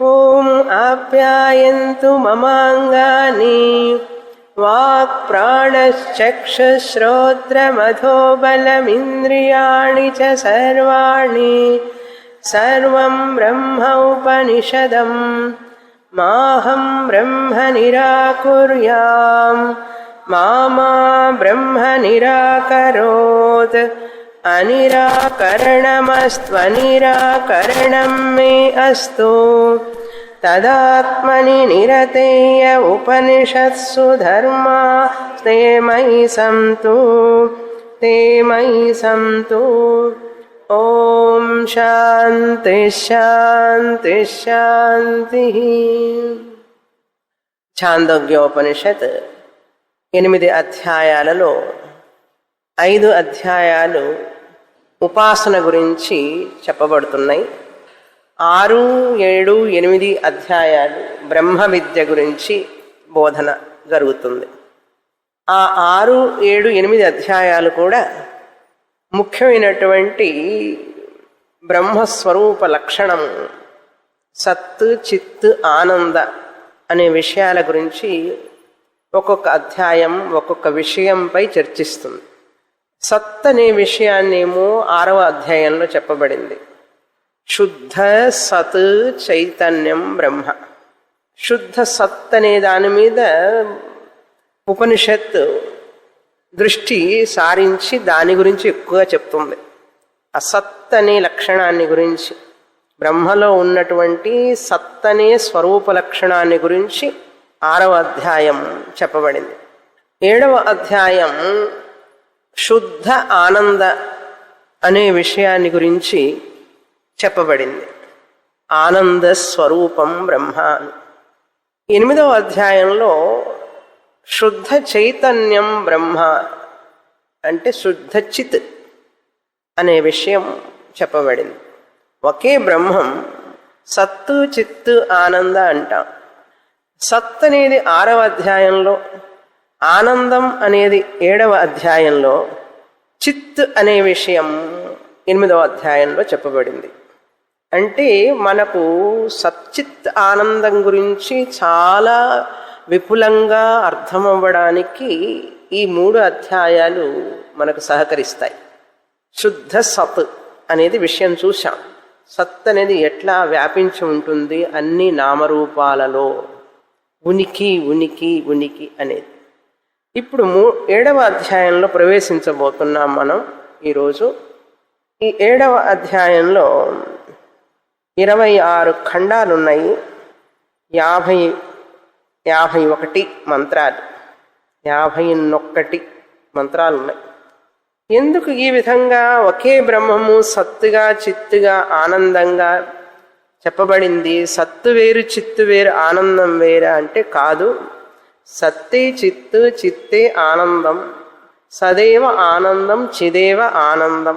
ఓం ఆప్యాయంతు మమాంగాని వాక్ప్రాణశ్చక్షుశ్రోత్రమథోబలమింద్రియాణి చ సర్వాణి సర్వం బ్రహ్మ ఉపనిషదం మాహం బ్రహ్మ నిరాకుర్యాం మా బ్రహ్మ నిరాకరోత్ అనిరాకరణమస్త్వనిరాకరణం మే అస్తు తదాత్మని నిరతేయ ఉపనిషత్సు ధర్మా తే మయి సంతు ఓం శాంతి శాంతి శాంతి. ఛాందోగ్యోపనిషత్ 8 అధ్యాయాలలో 5 అధ్యాయాలు ఉపాసన గురించి చెప్పబడుతున్నాయి. 6, 7, 8 అధ్యాయాలు బ్రహ్మ విద్య గురించి బోధన జరుగుతుంది. ఆ 6, 7, 8 అధ్యాయాలు కూడా ముఖ్యమైనటువంటి బ్రహ్మస్వరూప లక్షణం సత్ చిత్ ఆనంద అనే విషయాల గురించి ఒక్కొక్క అధ్యాయం ఒక్కొక్క విషయంపై చర్చిస్తుంది. సత్ అనే విషయాన్నేమో 6వ అధ్యాయంలో చెప్పబడింది. శుద్ధ సత్ చైతన్యం బ్రహ్మ. శుద్ధ సత్ అనే దాని మీద ఉపనిషత్ దృష్టి సారించి దాని గురించి ఎక్కువగా చెప్తుంది. అసత్ అనే లక్షణాన్ని గురించి, బ్రహ్మలో ఉన్నటువంటి సత్ అనే స్వరూప లక్షణాన్ని గురించి 6వ అధ్యాయం చెప్పబడింది. 7వ అధ్యాయం శుద్ధ ఆనంద అనే విషయాన్ని గురించి చెప్పబడింది. ఆనంద స్వరూపం బ్రహ్మ. 8వ అధ్యాయంలో శుద్ధ చైతన్యం బ్రహ్మ అంటే శుద్ధ చిత్ అనే విషయం చెప్పబడింది. ఒకే బ్రహ్మం సత్తు చిత్తు ఆనంద అంటాం. సత్ అనేది 6వ అధ్యాయంలో, ఆనందం అనేది 7వ అధ్యాయంలో, చిత్ అనే విషయం 8వ అధ్యాయంలో చెప్పబడింది. అంటే మనకు సచ్చిత్ ఆనందం గురించి చాలా విపులంగా అర్థమవ్వడానికి ఈ 3 అధ్యాయాలు మనకు సహకరిస్తాయి. శుద్ధ సత్ అనేది విషయం చూశాం. సత్ అనేది ఎట్లా వ్యాపించి ఉంటుంది అన్ని నామరూపాలలో, ఉనికి ఉనికి ఉనికి అనేది. ఇప్పుడు 7వ అధ్యాయంలో ప్రవేశించబోతున్నాం మనం ఈరోజు. ఈ 7వ అధ్యాయంలో 26 ఖండాలున్నాయి. 51 మంత్రాలు, 51 మంత్రాలు ఉన్నాయి. ఎందుకు ఈ విధంగా ఒకే బ్రహ్మము సత్తుగా చిత్తుగా ఆనందంగా చెప్పబడింది? సత్తు వేరు చిత్తు వేరు ఆనందం వేరా అంటే కాదు. సత్తే చిత్తు చిత్తే ఆనందం, సదేవ ఆనందం చిదేవ ఆనందం.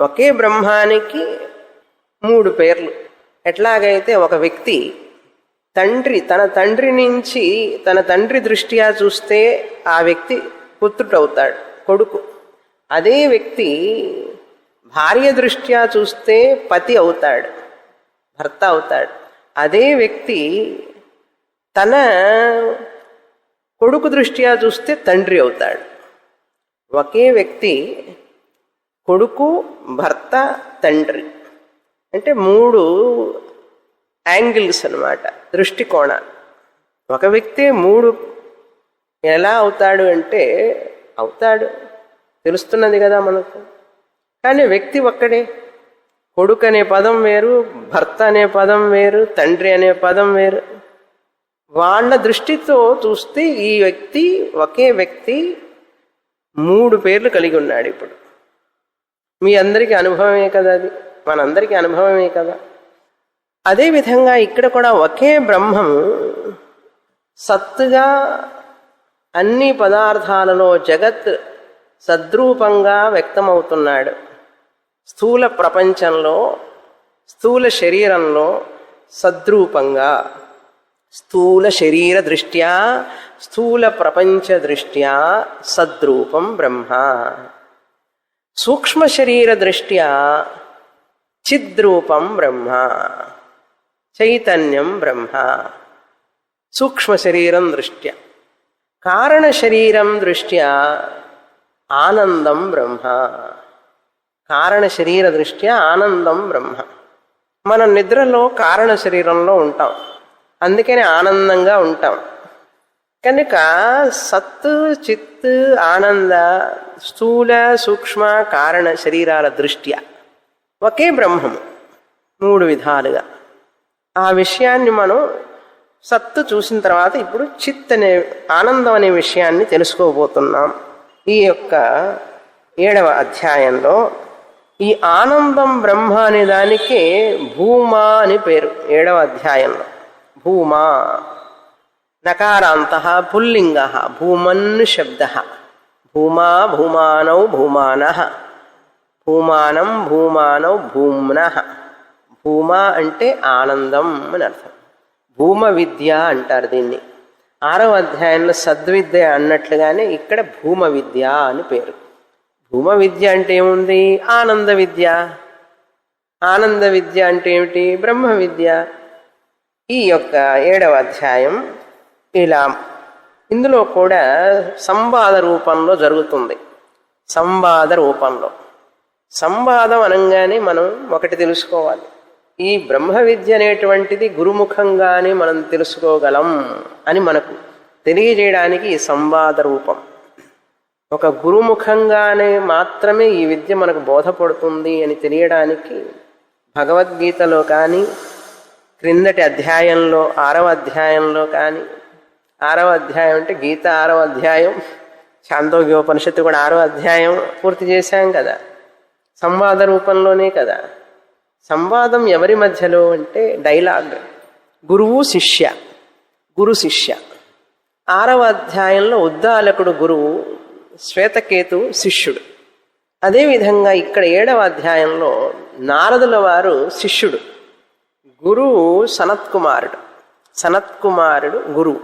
ఒకే బ్రహ్మానికి 3 పేర్లు. ఎట్లాగైతే ఒక వ్యక్తి తన తండ్రి నుంచి తన తండ్రి దృష్ట్యా చూస్తే ఆ వ్యక్తి పుత్రుడవుతాడు, కొడుకు. అదే వ్యక్తి భార్య దృష్ట్యా చూస్తే పతి అవుతాడు, భర్త అవుతాడు. అదే వ్యక్తి తన కొడుకు దృష్ట్యా చూస్తే తండ్రి అవుతాడు. ఒకే వ్యక్తి కొడుకు, భర్త, తండ్రి అంటే 3 యాంగిల్స్ అన్నమాట, దృష్టికోణాలు. ఒక వ్యక్తి 3 ఎలా అవుతాడు అంటే అవుతాడు, తెలుస్తున్నది కదా మనకు. కానీ వ్యక్తి ఒక్కడే. కొడుకు అనే పదం వేరు, భర్త అనే పదం వేరు, తండ్రి అనే పదం వేరు. వాళ్ళ దృష్టితో చూస్తే ఈ వ్యక్తి ఒకే వ్యక్తి 3 పేర్లు కలిగి ఉన్నాడు. ఇప్పుడు మీ అందరికీ అనుభవమే కదా, అది మనందరికీ అనుభవమే కదా. అదేవిధంగా ఇక్కడ కూడా ఒకే బ్రహ్మము సత్తుగా అన్ని పదార్థాలలో జగత్ సద్రూపంగా వ్యక్తమవుతున్నాడు. స్థూల ప్రపంచంలో, స్థూల శరీరంలో సద్రూపంగా, స్థూల శరీర దృష్ట్యా, స్థూల ప్రపంచ దృష్ట్యా సద్రూపం బ్రహ్మ. సూక్ష్మ శరీర దృష్ట్యా చిద్రూపం బ్రహ్మ. చైతన్యం బ్రహ్మ. సూక్ష్మ శరీరం దృష్ట్యా, కారణ శరీరం దృష్ట్యా ఆనందం బ్రహ్మ. కారణ శరీర దృష్ట్యా ఆనందం బ్రహ్మ. మనం నిద్రలో కారణ శరీరంలో ఉంటాం, అందుకని ఆనందంగా ఉంటాం. కనుక సత్తు చిత్తు ఆనంద స్థూల సూక్ష్మ కారణ శరీరాల దృష్ట్యా ఒకే బ్రహ్మము 3 విధాలుగా. ఆ విషయాన్ని మనం సత్తు చూసిన తర్వాత ఇప్పుడు చిత్ అనే ఆనందం అనే విషయాన్ని తెలుసుకోబోతున్నాం. ఈ యొక్క 7వ అధ్యాయంలో ఈ ఆనందం బ్రహ్మ అనే దానికి భూమా అని పేరు. 7వ అధ్యాయంలో భూమా నకారాంత పుల్లింగ భూమన్ శబ్ద. భూమా భూమానౌ భూమానః, భూమానం భూమానౌ భూమ్నః. భూమా అంటే ఆనందం అని అర్థం. భూమ విద్య అంటారు దీన్ని. 6వ అధ్యాయంలో సద్విద్య అన్నట్లుగానే ఇక్కడ భూమ విద్య అని పేరు. భూమ విద్య అంటే ఏముంది? ఆనంద విద్య. ఆనంద విద్య అంటే ఏమిటి? బ్రహ్మ విద్య. ఈ యొక్క 7వ అధ్యాయం ఇలా ఇందులో కూడా సంవాద రూపంలో జరుగుతుంది. సంవాద రూపంలో. సంవాదం అనగానే మనం ఒకటి తెలుసుకోవాలి, ఈ బ్రహ్మ విద్య అనేటువంటిది గురుముఖంగానే మనం తెలుసుకోగలం అని మనకు తెలియజేయడానికి ఈ సంవాద రూపం. ఒక గురుముఖంగానే మాత్రమే ఈ విద్య మనకు బోధపడుతుంది అని తెలియడానికి భగవద్గీతలో కానీ, క్రిందటి అధ్యాయంలో 6వ అధ్యాయంలో కానీ, 6వ అధ్యాయం అంటే గీత 6వ అధ్యాయం, ఛాందోగ్యోపనిషత్తు కూడా 6వ అధ్యాయం పూర్తి చేశాం కదా, సంవాద రూపంలోనే కదా. సంవాదం ఎవరి మధ్యలో అంటే డైలాగ్, గురువు శిష్య, గురు శిష్య. 6వ అధ్యాయంలో ఉద్దాలకుడు గురువు, శ్వేతకేతు శిష్యుడు. అదేవిధంగా ఇక్కడ 7వ అధ్యాయంలో నారదుల వారు శిష్యుడు, గురువు సనత్కుమారుడు. సనత్కుమారుడు గురువు.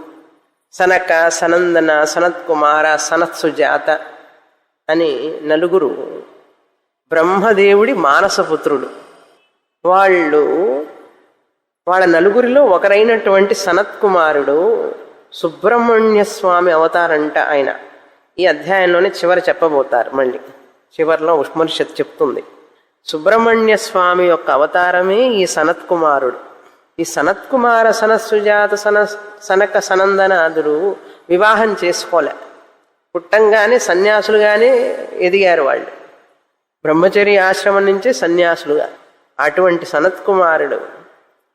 సనక, సనందన, సనత్కుమార, సనత్సుజాత అని 4 బ్రహ్మదేవుడి మానసపుత్రుడు. వాళ్ళ 4 ఒకరైనటువంటి సనత్కుమారుడు సుబ్రహ్మణ్య స్వామి అవతారంట ఆయన. ఈ అధ్యాయంలోనే చివరి చెప్పబోతారు. మళ్ళీ చివరిలో ఉపనిషత్తు చెప్తుంది సుబ్రహ్మణ్య స్వామి యొక్క అవతారమే ఈ సనత్కుమారుడు. ఈ సనత్కుమార సనత్సుజాత సనక సనందనాదులు వివాహం చేసుకోలే, పుట్టంగానే సన్యాసులుగానే ఎదిగారు వాళ్ళు. బ్రహ్మచర్య ఆశ్రమం నుంచే సన్యాసులుగా. అటువంటి సనత్కుమారుడు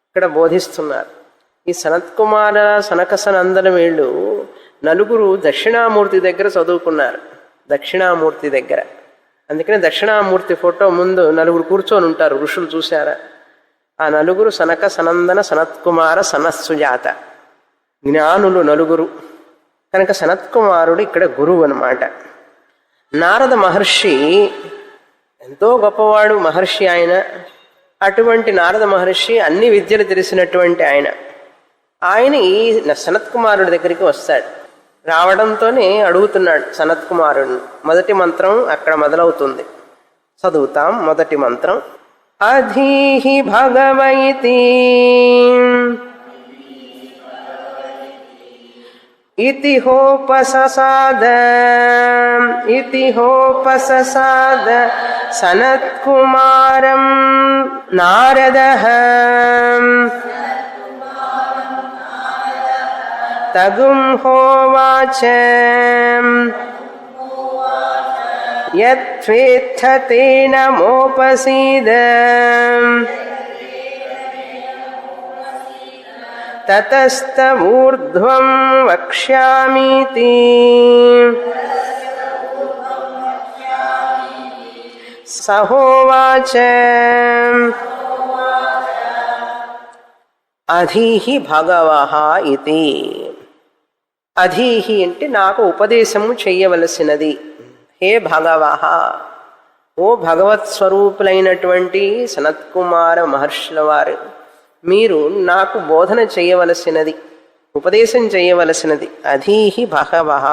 ఇక్కడ బోధిస్తున్నారు. ఈ సనత్కుమార సనక సనందన వీళ్ళు 4 దక్షిణామూర్తి దగ్గర చదువుకున్నారు. దక్షిణామూర్తి దగ్గర. అందుకనే దక్షిణామూర్తి ఫోటో ముందు 4 కూర్చొని ఉంటారు ఋషులు, చూశారా? ఆ 4 సనక సనందన సనత్కుమార సనత్సుజాత జ్ఞానులు 4. కనుక సనత్కుమారుడు ఇక్కడ గురువు అన్నమాట. నారద మహర్షి ఎంతో గొప్పవాడు మహర్షి ఆయన. అటువంటి నారద మహర్షి అన్ని విద్యలు తెలిసినటువంటి ఆయన ఈ సనత్కుమారుడి దగ్గరికి వస్తాడు. రావడంతోనే అడుగుతున్నాడు సనత్కుమారుడిని. మొదటి మంత్రం అక్కడ మొదలవుతుంది, చదువుతాం. మొదటి మంత్రం అధీహి భగవైతి ఇతిహోపససాద సనత్కుమారం నారదః తగుం హోవాచ యత్వేత్థ తేన మోపసీద తతస్తమూర్ధ్వం వక్ష్యామీతి సహోవాచ అధీహి భగవః ఇతి. అధీహి అంటే నాకు ఉపదేశము చెయ్యవలసినది. హే భగవః, ఓ భగవత్ స్వరూపులైనటువంటి సనత్కుమార మహర్షుల వారు, మీరు నాకు బోధన చేయవలసినది, ఉపదేశం చేయవలసినది. అధీహి భగవః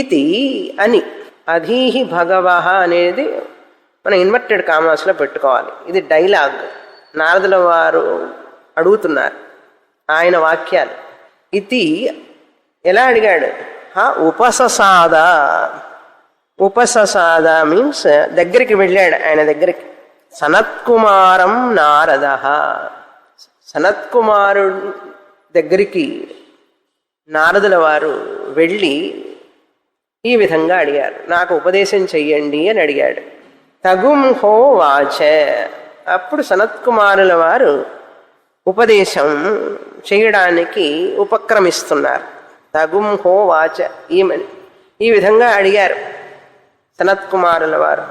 ఇది అని. అధీహి భగవః అనేది మనం ఇన్వర్టెడ్ కామాస్లో పెట్టుకోవాలి. ఇది డైలాగ్. నారదుల వారు అడుగుతున్నారు ఆయన వాక్యాలు. ఇది ఎలా అడిగాడు? ఉపససాద. ఉపససాద మీన్స్ దగ్గరికి వెళ్ళాడు ఆయన దగ్గరికి. సనత్కుమారం నారద. సనత్కుమారుడు దగ్గరికి నారదుల వారు వెళ్ళి ఈ విధంగా అడిగారు, నాకు ఉపదేశం చెయ్యండి అని అడిగాడు. తగుం హో వాచ. అప్పుడు సనత్కుమారుల వారు ఉపదేశం చేయడానికి ఉపక్రమిస్తున్నారు. తగుం హో వాచ ఏమని ఈ విధంగా అడిగారు సనత్కుమారుల వారు.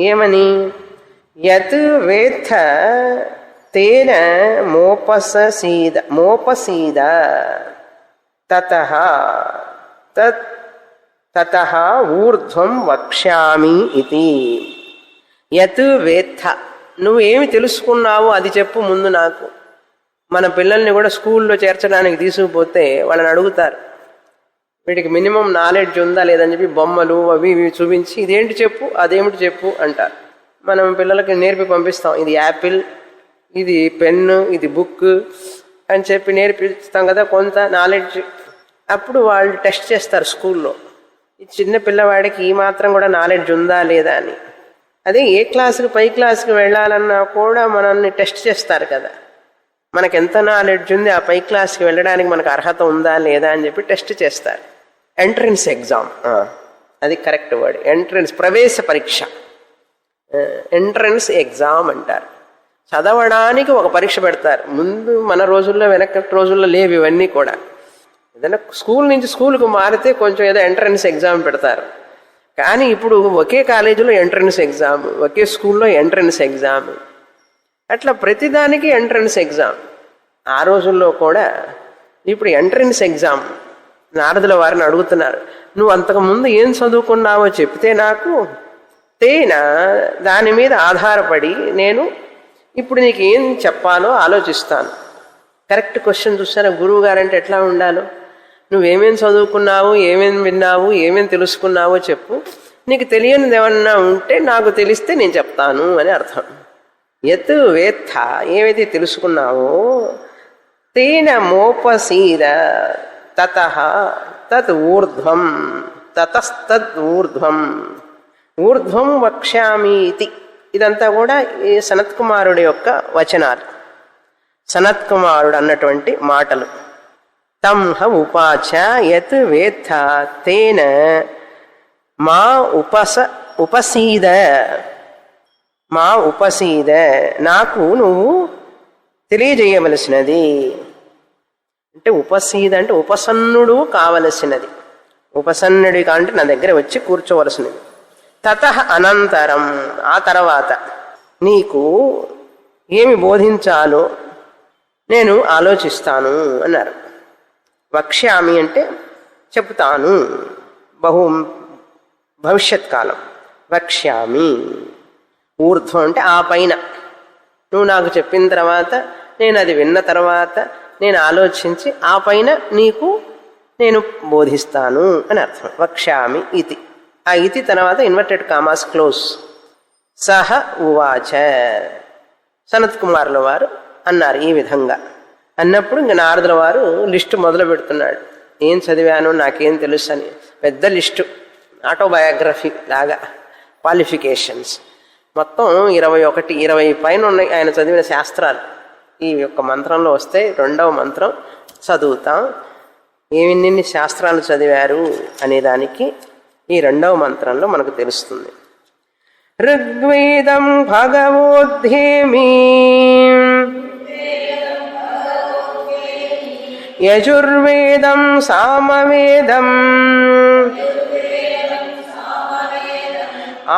ఏమని? యత్ వేత్త తేన మోపసీద తతః ఊర్ధ్వం వక్ష్యామి ఇతి. యత్ వేత్త, నువ్వేమి తెలుసుకున్నావో అది చెప్పు ముందు నాకు. మన పిల్లల్ని కూడా స్కూల్లో చేర్చడానికి తీసుకుపోతే వాళ్ళని అడుగుతారు, వీడికి మినిమం నాలెడ్జ్ ఉందా లేదని చెప్పి బొమ్మలు అవి ఇవి చూపించి ఇదేంటి చెప్పు అదేమిటి చెప్పు అంటారు. మనం పిల్లలకి నేర్పి పంపిస్తాం, ఇది యాపిల్, ఇది పెన్ను, ఇది బుక్ అని చెప్పి నేర్పిస్తాం కదా కొంత నాలెడ్జ్. అప్పుడు వాళ్ళు టెస్ట్ చేస్తారు స్కూల్లో, ఈ చిన్న పిల్లవాడికి ఈ మాత్రం కూడా నాలెడ్జ్ ఉందా లేదా అని. అదే ఏ క్లాసుకి పై క్లాసుకి వెళ్ళాలన్నా కూడా మనల్ని టెస్ట్ చేస్తారు కదా, మనకు ఎంత నాలెడ్జ్ ఉంది, ఆ పై క్లాస్కి వెళ్ళడానికి మనకు అర్హత ఉందా లేదా అని చెప్పి టెస్ట్ చేస్తారు. ఎంట్రన్స్ ఎగ్జామ్, అది కరెక్ట్ వర్డ్. ఎంట్రన్స్ ప్రవేశ పరీక్ష, ఎంట్రన్స్ ఎగ్జామ్ అంటారు. చదవడానికి ఒక పరీక్ష పెడతారు ముందు. మన రోజుల్లో వెనకటి రోజుల్లో లేవు ఇవన్నీ కూడా. ఏదైనా స్కూల్ నుంచి స్కూల్కి మారితే కొంచెం ఏదో ఎంట్రన్స్ ఎగ్జామ్ పెడతారు. కానీ ఇప్పుడు ఒకే కాలేజీలో ఎంట్రన్స్ ఎగ్జామ్, ఒకే స్కూల్లో ఎంట్రన్స్ ఎగ్జామ్, అట్లా ప్రతిదానికి ఎంట్రన్స్ ఎగ్జామ్. ఆ రోజుల్లో కూడా ఇప్పుడు ఎంట్రన్స్ ఎగ్జామ్. నారదుల వారిని అడుగుతున్నారు, నువ్వు అంతకుముందు ఏం చదువుకున్నావో చెప్తే నాకు తేన దాని మీద ఆధారపడి నేను ఇప్పుడు నీకు ఏం చెప్పాలో ఆలోచిస్తాను. కరెక్ట్ క్వశ్చన్ చూస్తారా? గురువు గారంటే ఎట్లా ఉండాలో, నువ్వేమేం చదువుకున్నావు, ఏమేం విన్నావు, ఏమేం తెలుసుకున్నావో చెప్పు, నీకు తెలియనిది ఏమన్నా ఉంటే నాకు తెలిస్తే నేను చెప్తాను అని అర్థం. యత్ వేత్త, ఏమైతే తెలుసుకున్నావో, తేన మోపసీద తతః తత్ ఊర్ధ్వం, తతస్తద్ ఊర్ధ్వం, ఊర్ధ్వం వక్ష్యామి ఇతి. ఇదంతా కూడా ఈ సనత్కుమారుడి యొక్క వచనాలు, సనత్కుమారుడు అన్నటువంటి మాటలు. తం హ ఉపాచ యత్ వేత్త తేన మా ఉపసీద, మా ఉపసీద, నాకు నువ్వు తెలియజేయవలసినది. అంటే ఉపసీద అంటే ఉపసన్నుడు కావలసినది, ఉపసన్నుడి అంటే నా దగ్గర వచ్చి కూర్చోవలసినది. తతః అనంతరం, ఆ తర్వాత నీకు ఏమి బోధించాలో నేను ఆలోచిస్తాను అన్నారు. వక్ష్యామి అంటే చెప్తాను, భవిష్యత్ కాలం. వక్ష్యామి, ఊర్ధ్వం అంటే ఆ పైన. నువ్వు నాకు చెప్పిన తర్వాత, నేను అది విన్న తర్వాత నేను ఆలోచించి ఆ పైన నీకు నేను బోధిస్తాను అని అర్థం. వక్ష్యామి ఇతి. ఆ ఇతి తర్వాత ఇన్వర్టెడ్ కామాస్ క్లోజ్. సహ ఉవాచ, సనత్ కుమారుల వారు అన్నారు ఈ విధంగా. అన్నప్పుడు ఇంక నారదుల వారు లిస్టు మొదలు పెడుతున్నాడు. ఏం చదివాను, నాకేం తెలుసు అని పెద్ద లిస్టు, ఆటోబయోగ్రఫీ లాగా, క్వాలిఫికేషన్స్ మొత్తం 20 పైన ఉన్నాయి ఆయన చదివిన శాస్త్రాలు. ఈ యొక్క మంత్రంలో వస్తే రెండవ మంత్రం చదువుతాం. ఏమిన్ని శాస్త్రాలు చదివారు అనేదానికి ఈ రెండవ మంత్రంలో మనకు తెలుస్తుంది. ఋగ్వేదం భగవోద్ధేమి, యజుర్వేదం సామవేదం,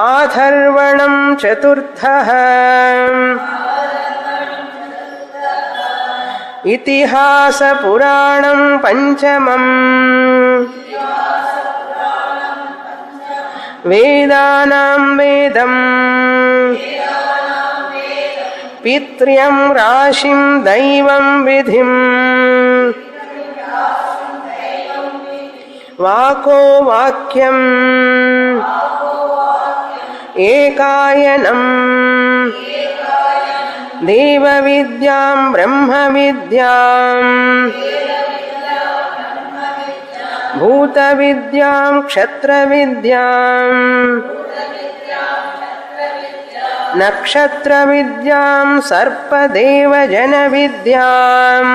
ఆథర్వణం చతుర్థః, ఇతిహాస పురాణం పంచమం, వేదానాం వేదం, పిత్ర్యం రాశిం దైవం విధిం, వాకో వాక్యం, ఏకాయనం, దేవ విద్యాం బ్రహ్మ విద్యాం భూత విద్యాం క్షత్ర విద్యాం నక్షత్ర విద్యాం సర్పదేవ జన విద్యాం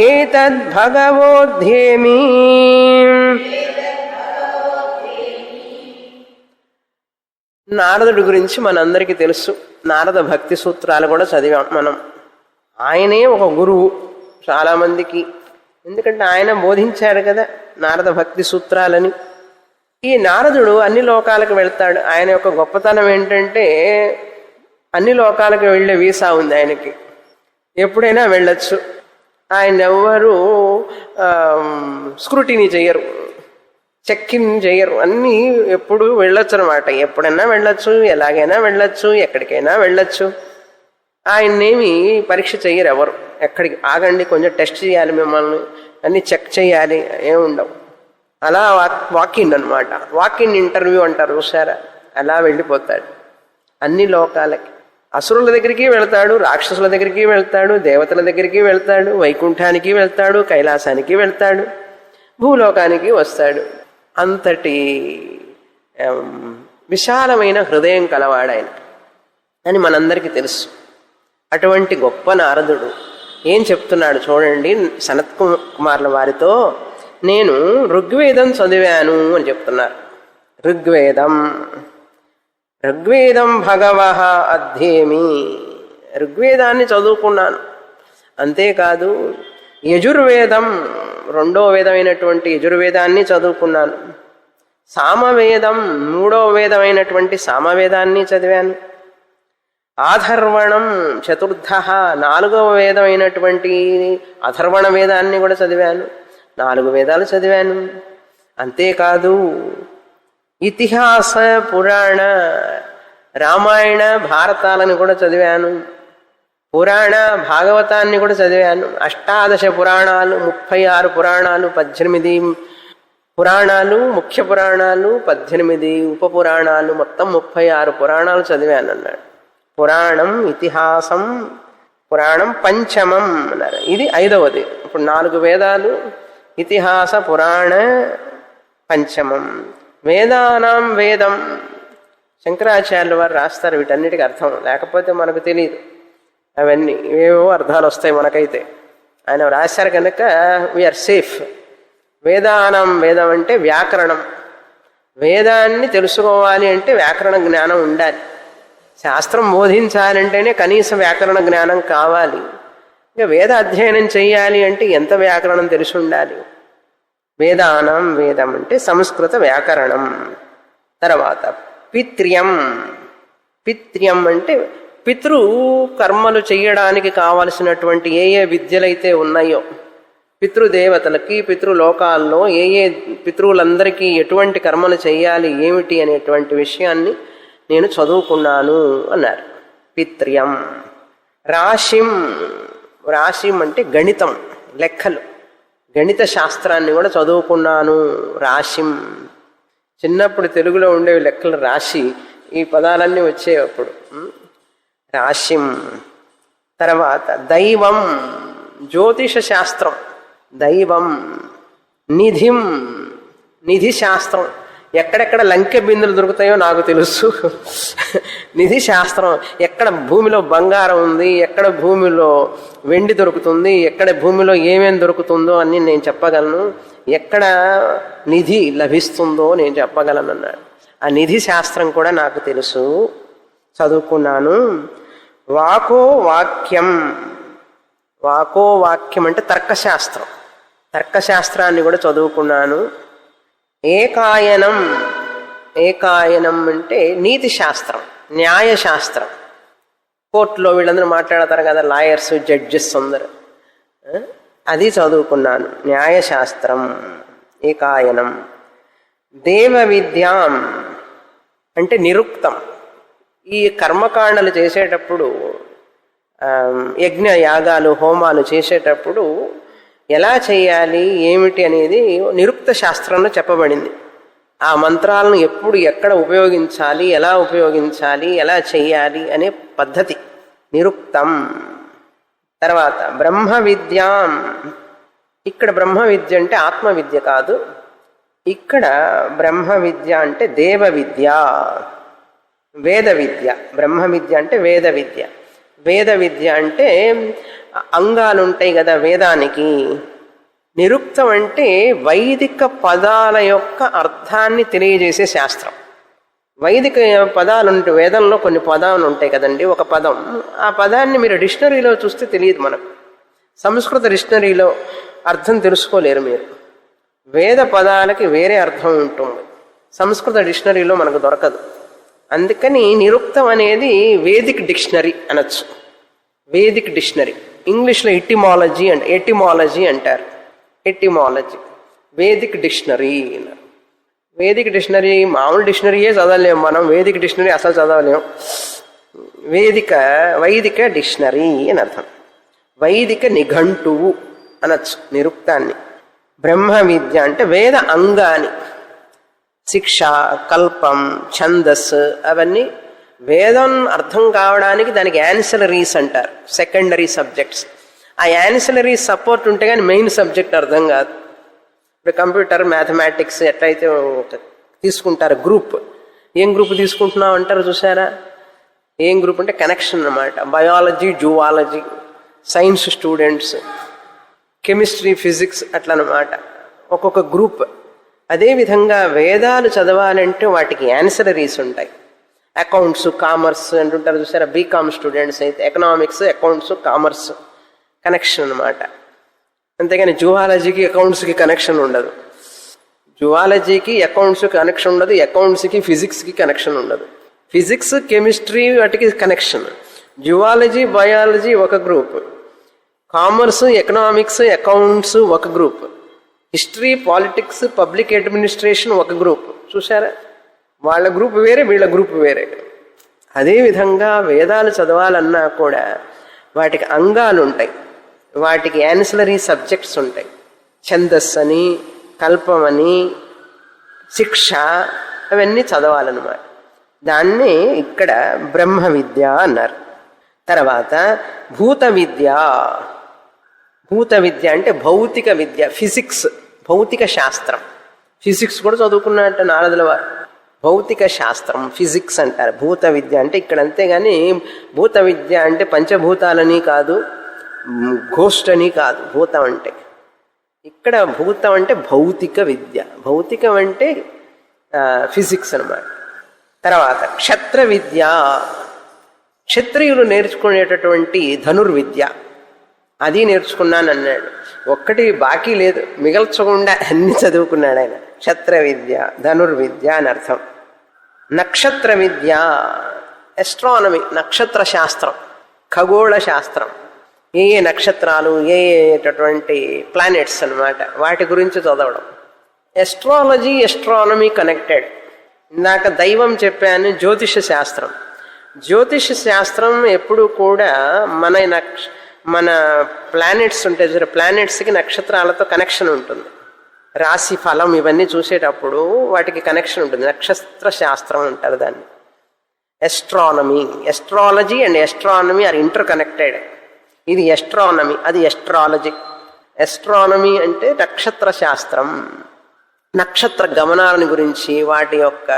ఏతద్భగవోధ్యేమి. నారదుడి గురించి మనందరికీ తెలుసు. నారద భక్తి సూత్రాలు కూడా చదివాం మనం. ఆయనే ఒక గురువు చాలామందికి. ఎందుకంటే ఆయన బోధించాడు కదా నారద భక్తి సూత్రాలని. ఈ నారదుడు అన్ని లోకాలకు వెళ్తాడు. ఆయన యొక్క గొప్పతనం ఏంటంటే అన్ని లోకాలకు వెళ్ళే వీసా ఉంది ఆయనకి. ఎప్పుడైనా వెళ్ళొచ్చు. ఆయన ఎవ్వరూ స్క్రూటినీ చెయ్యరు, చెక్కిన్ చెయ్యరు. అన్నీ ఎప్పుడు వెళ్ళొచ్చు అనమాట. ఎప్పుడైనా వెళ్ళొచ్చు, ఎలాగైనా వెళ్ళొచ్చు, ఎక్కడికైనా వెళ్ళొచ్చు. ఆయన్నేమి పరీక్ష చెయ్యరు ఎవరు. ఎక్కడికి ఆగండి, కొంచెం టెస్ట్ చేయాలి, మిమ్మల్ని అన్నీ చెక్ చేయాలి, ఏముండవు. అలా వాకిన్ అనమాట. వాకిన్ ఇంటర్వ్యూ అంటారు చూసారా, అలా వెళ్ళిపోతాడు అన్ని లోకాలకి. అసురుల దగ్గరికి వెళ్తాడు, రాక్షసుల దగ్గరికి వెళ్తాడు, దేవతల దగ్గరికి వెళ్తాడు, వైకుంఠానికి వెళ్తాడు, కైలాసానికి వెళ్తాడు, భూలోకానికి వస్తాడు. అంతటి విశాలమైన హృదయం కలవాడాయన అని మనందరికీ తెలుసు. అటువంటి గొప్ప నారదుడు ఏం చెప్తున్నాడు చూడండి సనత్ కుమార్ల వారితో. నేను ఋగ్వేదం చదివాను అని చెప్తున్నారు. ఋగ్వేదం భగవః అధ్యేమి. ఋగ్వేదాన్ని చదువుకున్నాను. అంతేకాదు యజుర్వేదం, రెండో వేదమైనటువంటి యజుర్వేదాన్ని చదువుకున్నాను. సామవేదం, మూడో వేదమైనటువంటి సామవేదాన్ని చదివాను. ఆధర్వణం చతుర్థ, నాలుగవ వేదమైనటువంటి అధర్వణ వేదాన్ని కూడా చదివాను. 4 వేదాలు చదివాను. అంతేకాదు ఇతిహాస పురాణ, రామాయణ భారతాలను కూడా చదివాను. పురాణ భాగవతాన్ని కూడా చదివాను. 18 పురాణాలు, 36 పురాణాలు, 18 పురాణాలు, ముఖ్య పురాణాలు, 18 ఉప పురాణాలు, మొత్తం 36 పురాణాలు చదివాను అన్నాడు. పురాణం, ఇతిహాసం, పురాణం పంచమం అన్నారు. ఇది 5వది. ఇప్పుడు 4 వేదాలు, ఇతిహాస, పురాణ, పంచమం. వేదానాం వేదం. శంకరాచార్యుల వారు రాస్తారు వీటన్నిటికీ అర్థం. లేకపోతే మనకు తెలియదు. అవన్నీ ఏవో అర్థాలు వస్తాయి మనకైతే. ఆయన రాశారు కనుక వీఆర్ సేఫ్. వేదానాం వేదం అంటే వ్యాకరణం. వేదాన్ని తెలుసుకోవాలి అంటే వ్యాకరణ జ్ఞానం ఉండాలి. శాస్త్రం బోధించాలంటేనే కనీస వ్యాకరణ జ్ఞానం కావాలి. ఇంకా వేద అధ్యయనం చేయాలి అంటే ఎంత వ్యాకరణం తెలిసి ఉండాలి. వేదానాం వేదం అంటే సంస్కృత వ్యాకరణం. తర్వాత పిత్ర్యం. పిత్ర్యం అంటే పితృ కర్మలు చేయడానికి కావలసినటువంటి ఏ ఏ విద్యలైతే ఉన్నాయో, పితృదేవతలకి పితృలోకాల్లో ఏ ఏ పితృవులందరికీ ఎటువంటి కర్మలు చేయాలి ఏమిటి అనేటువంటి విషయాన్ని నేను చదువుకున్నాను అన్నారు. పిత్ర్యం. రాశిం. రాశిం అంటే గణితం, లెక్కలు, గణిత శాస్త్రాన్ని కూడా చదువుకున్నాను. రాశిం. చిన్నప్పుడు తెలుగులో ఉండేవి లెక్కలు, రాశి, ఈ పదాలన్నీ వచ్చేవి అప్పుడు. రాశిం. తర్వాత దైవం, జ్యోతిష శాస్త్రం. దైవం. నిధిం, నిధి శాస్త్రం. ఎక్కడెక్కడ లంకె బిందులు దొరుకుతాయో నాకు తెలుసు. నిధి శాస్త్రం. ఎక్కడ భూమిలో బంగారం ఉంది, ఎక్కడ భూమిలో వెండి దొరుకుతుంది, ఎక్కడ భూమిలో ఏమేమి దొరుకుతుందో అని నేను చెప్పగలను. ఎక్కడ నిధి లభిస్తుందో నేను చెప్పగలను అన్నాడు. ఆ నిధి శాస్త్రం కూడా నాకు తెలుసు, చదువుకున్నాను. వాకో వాక్యం. వాకో వాక్యం అంటే తర్కశాస్త్రం. తర్కశాస్త్రాన్ని కూడా చదువుకున్నాను. ఏకాయనం. ఏకాయనం అంటే నీతి శాస్త్రం, న్యాయశాస్త్రం. కోర్టులో వీళ్ళందరూ మాట్లాడతారు కదా, లాయర్స్, జడ్జెస్ అందరూ. అది చదువుకున్నాను. న్యాయశాస్త్రం, ఏకాయనం. దేవ విద్యాం అంటే నిరుక్తం. ఈ కర్మకాండలు చేసేటప్పుడు, యజ్ఞ యాగాలు హోమాలు చేసేటప్పుడు ఎలా చేయాలి ఏమిటి అనేది నిరుక్త శాస్త్రంలో చెప్పబడింది. ఆ మంత్రాలను ఎప్పుడు ఎక్కడ ఉపయోగించాలి, ఎలా ఉపయోగించాలి, ఎలా చెయ్యాలి అనే పద్ధతి నిరుక్తం. తర్వాత బ్రహ్మ విద్యాం. ఇక్కడ బ్రహ్మ విద్య అంటే ఆత్మ విద్య కాదు, ఇక్కడ బ్రహ్మ విద్య అంటే దేవ విద్య, వేద విద్య. బ్రహ్మ విద్య అంటే వేద విద్య. వేద విద్య అంటే అంగాలు ఉంటాయి కదా వేదానికి. నిరుక్తం అంటే వైదిక పదాల యొక్క అర్థాన్ని తెలియజేసే శాస్త్రం. వైదిక పదాలు ఉంటాయి, వేదంలో కొన్ని పదాలు ఉంటాయి కదండి. ఒక పదం, ఆ పదాన్ని మీరు డిక్షనరీలో చూస్తే తెలియదు మనకు. సంస్కృత డిక్షనరీలో అర్థం తెలుసుకోలేరు మీరు. వేద పదాలకి వేరే అర్థం ఉంటుంది, సంస్కృత డిక్షనరీలో మనకు దొరకదు. అందుకని నిరుక్తం అనేది వేదిక్ డిక్షనరీ అనొచ్చు. వేదిక్ డిక్షనరీ, ఇంగ్లీష్లో ఎటిమాలజీ అంటారు. Etymology, Vedic dictionary. Vedic dictionary మామూలు డిక్షనరీయే చదవలేము మనం, వేదిక్ డిక్షనరీ అసలు చదవలేము. వైదిక డిక్షనరీ అని అర్థం. వైదిక నిఘంటువు అనొచ్చు నిరుక్తాన్ని. బ్రహ్మ విద్య అంటే వేద అంగాని, శిక్ష, కల్పం, ఛందస్సు అవన్నీ వేదం అర్థం కావడానికి దానికి యాన్సిలరీస్ అంటారు, సెకండరీ సబ్జెక్ట్స్. ఆ యాన్సిలరీ సపోర్ట్ ఉంటే కానీ మెయిన్ సబ్జెక్ట్ అర్థం కాదు. ఇప్పుడు కంప్యూటర్, మ్యాథమెటిక్స్ ఎట్లయితే తీసుకుంటారు గ్రూప్, ఏం గ్రూప్ తీసుకుంటున్నావు అంటారు చూసారా. ఏం గ్రూప్ అంటే కనెక్షన్ అన్నమాట. Biology, zoology, science students, chemistry, physics అట్లనమాట ఒక్కొక్క గ్రూప్. అదేవిధంగా వేదాలు చదవాలంటే వాటికి యాన్సిలరీస్ ఉంటాయి. అకౌంట్స్, కామర్స్ అంటుంటారు చూసారా. బీకామ్ స్టూడెంట్స్ అయితే ఎకనామిక్స్, అకౌంట్స్, కామర్స్ కనెక్షన్ అనమాట. అంతేగాని జువాలజీకి అకౌంట్స్కి కనెక్షన్ ఉండదు, జువాలజీకి అకౌంట్స్కి కనెక్షన్ ఉండదు, అకౌంట్స్కి ఫిజిక్స్కి కనెక్షన్ ఉండదు. ఫిజిక్స్, కెమిస్ట్రీ వాటికి కనెక్షన్. జువాలజీ, బయాలజీ ఒక గ్రూప్, కామర్స్, ఎకనామిక్స్, అకౌంట్స్ ఒక group, history, politics, public administration ఒక గ్రూప్. చూసారా, వాళ్ళ గ్రూప్ వేరే, వీళ్ళ గ్రూప్ వేరే. అదేవిధంగా వేదాలు చదవాలన్నా కూడా వాటికి అంగాలు ఉంటాయి, వాటికి యాన్సిలరీ సబ్జెక్ట్స్ ఉంటాయి. ఛందస్సు అని, కల్పమని, శిక్ష, అవన్నీ చదవాలన్నమాట. దాన్ని ఇక్కడ బ్రహ్మ విద్య అన్నారు. తర్వాత భూత విద్య. భూత విద్య అంటే భౌతిక విద్య, ఫిజిక్స్, భౌతిక శాస్త్రం. ఫిజిక్స్ కూడా చదువుకున్నట్టు నారదుల వారు. భౌతిక శాస్త్రం, ఫిజిక్స్ అంటారు భూత విద్య అంటే ఇక్కడ. అంతేగాని భూత విద్య అంటే పంచభూతాలని కాదు, ఘోస్ట్ అని కాదు. భూతం అంటే ఇక్కడ భూతం అంటే భౌతిక విద్య. భౌతికం అంటే ఫిజిక్స్ అన్నమాట. తర్వాత క్షత్ర విద్య, క్షత్రియులు నేర్చుకునేటటువంటి ధనుర్విద్య, అది నేర్చుకున్నాను అన్నాడు. ఒక్కటి బాకీ లేదు, మిగల్చకుండా అన్ని చదువుకున్నాడు ఆయన. క్షత్ర విద్య, ధనుర్విద్య అని అర్థం. నక్షత్ర విద్య, ఎస్ట్రానమీ, నక్షత్ర శాస్త్రం, ఖగోళ శాస్త్రం. ఏ ఏ నక్షత్రాలు, ఏటువంటి ప్లానెట్స్ అన్నమాట, వాటి గురించి చదవడం. Astrology, astronomy connected. ఇందాక దైవం చెప్పాను, జ్యోతిష శాస్త్రం. జ్యోతిష శాస్త్రం ఎప్పుడు కూడా మన ప్లానెట్స్ ఉంటాయి చూడ, ప్లానెట్స్కి నక్షత్రాలతో కనెక్షన్ ఉంటుంది. రాశి ఫలం ఇవన్నీ చూసేటప్పుడు వాటికి కనెక్షన్ ఉంటుంది. నక్షత్ర శాస్త్రం అంటారు దాన్ని. Astronomy, astrology and astronomy are inter connected. ఇది ఎస్ట్రానమీ, అది ఎస్ట్రాలజీ. ఎస్ట్రానమీ అంటే నక్షత్ర శాస్త్రం, నక్షత్ర గమనాలని గురించి, వాటి యొక్క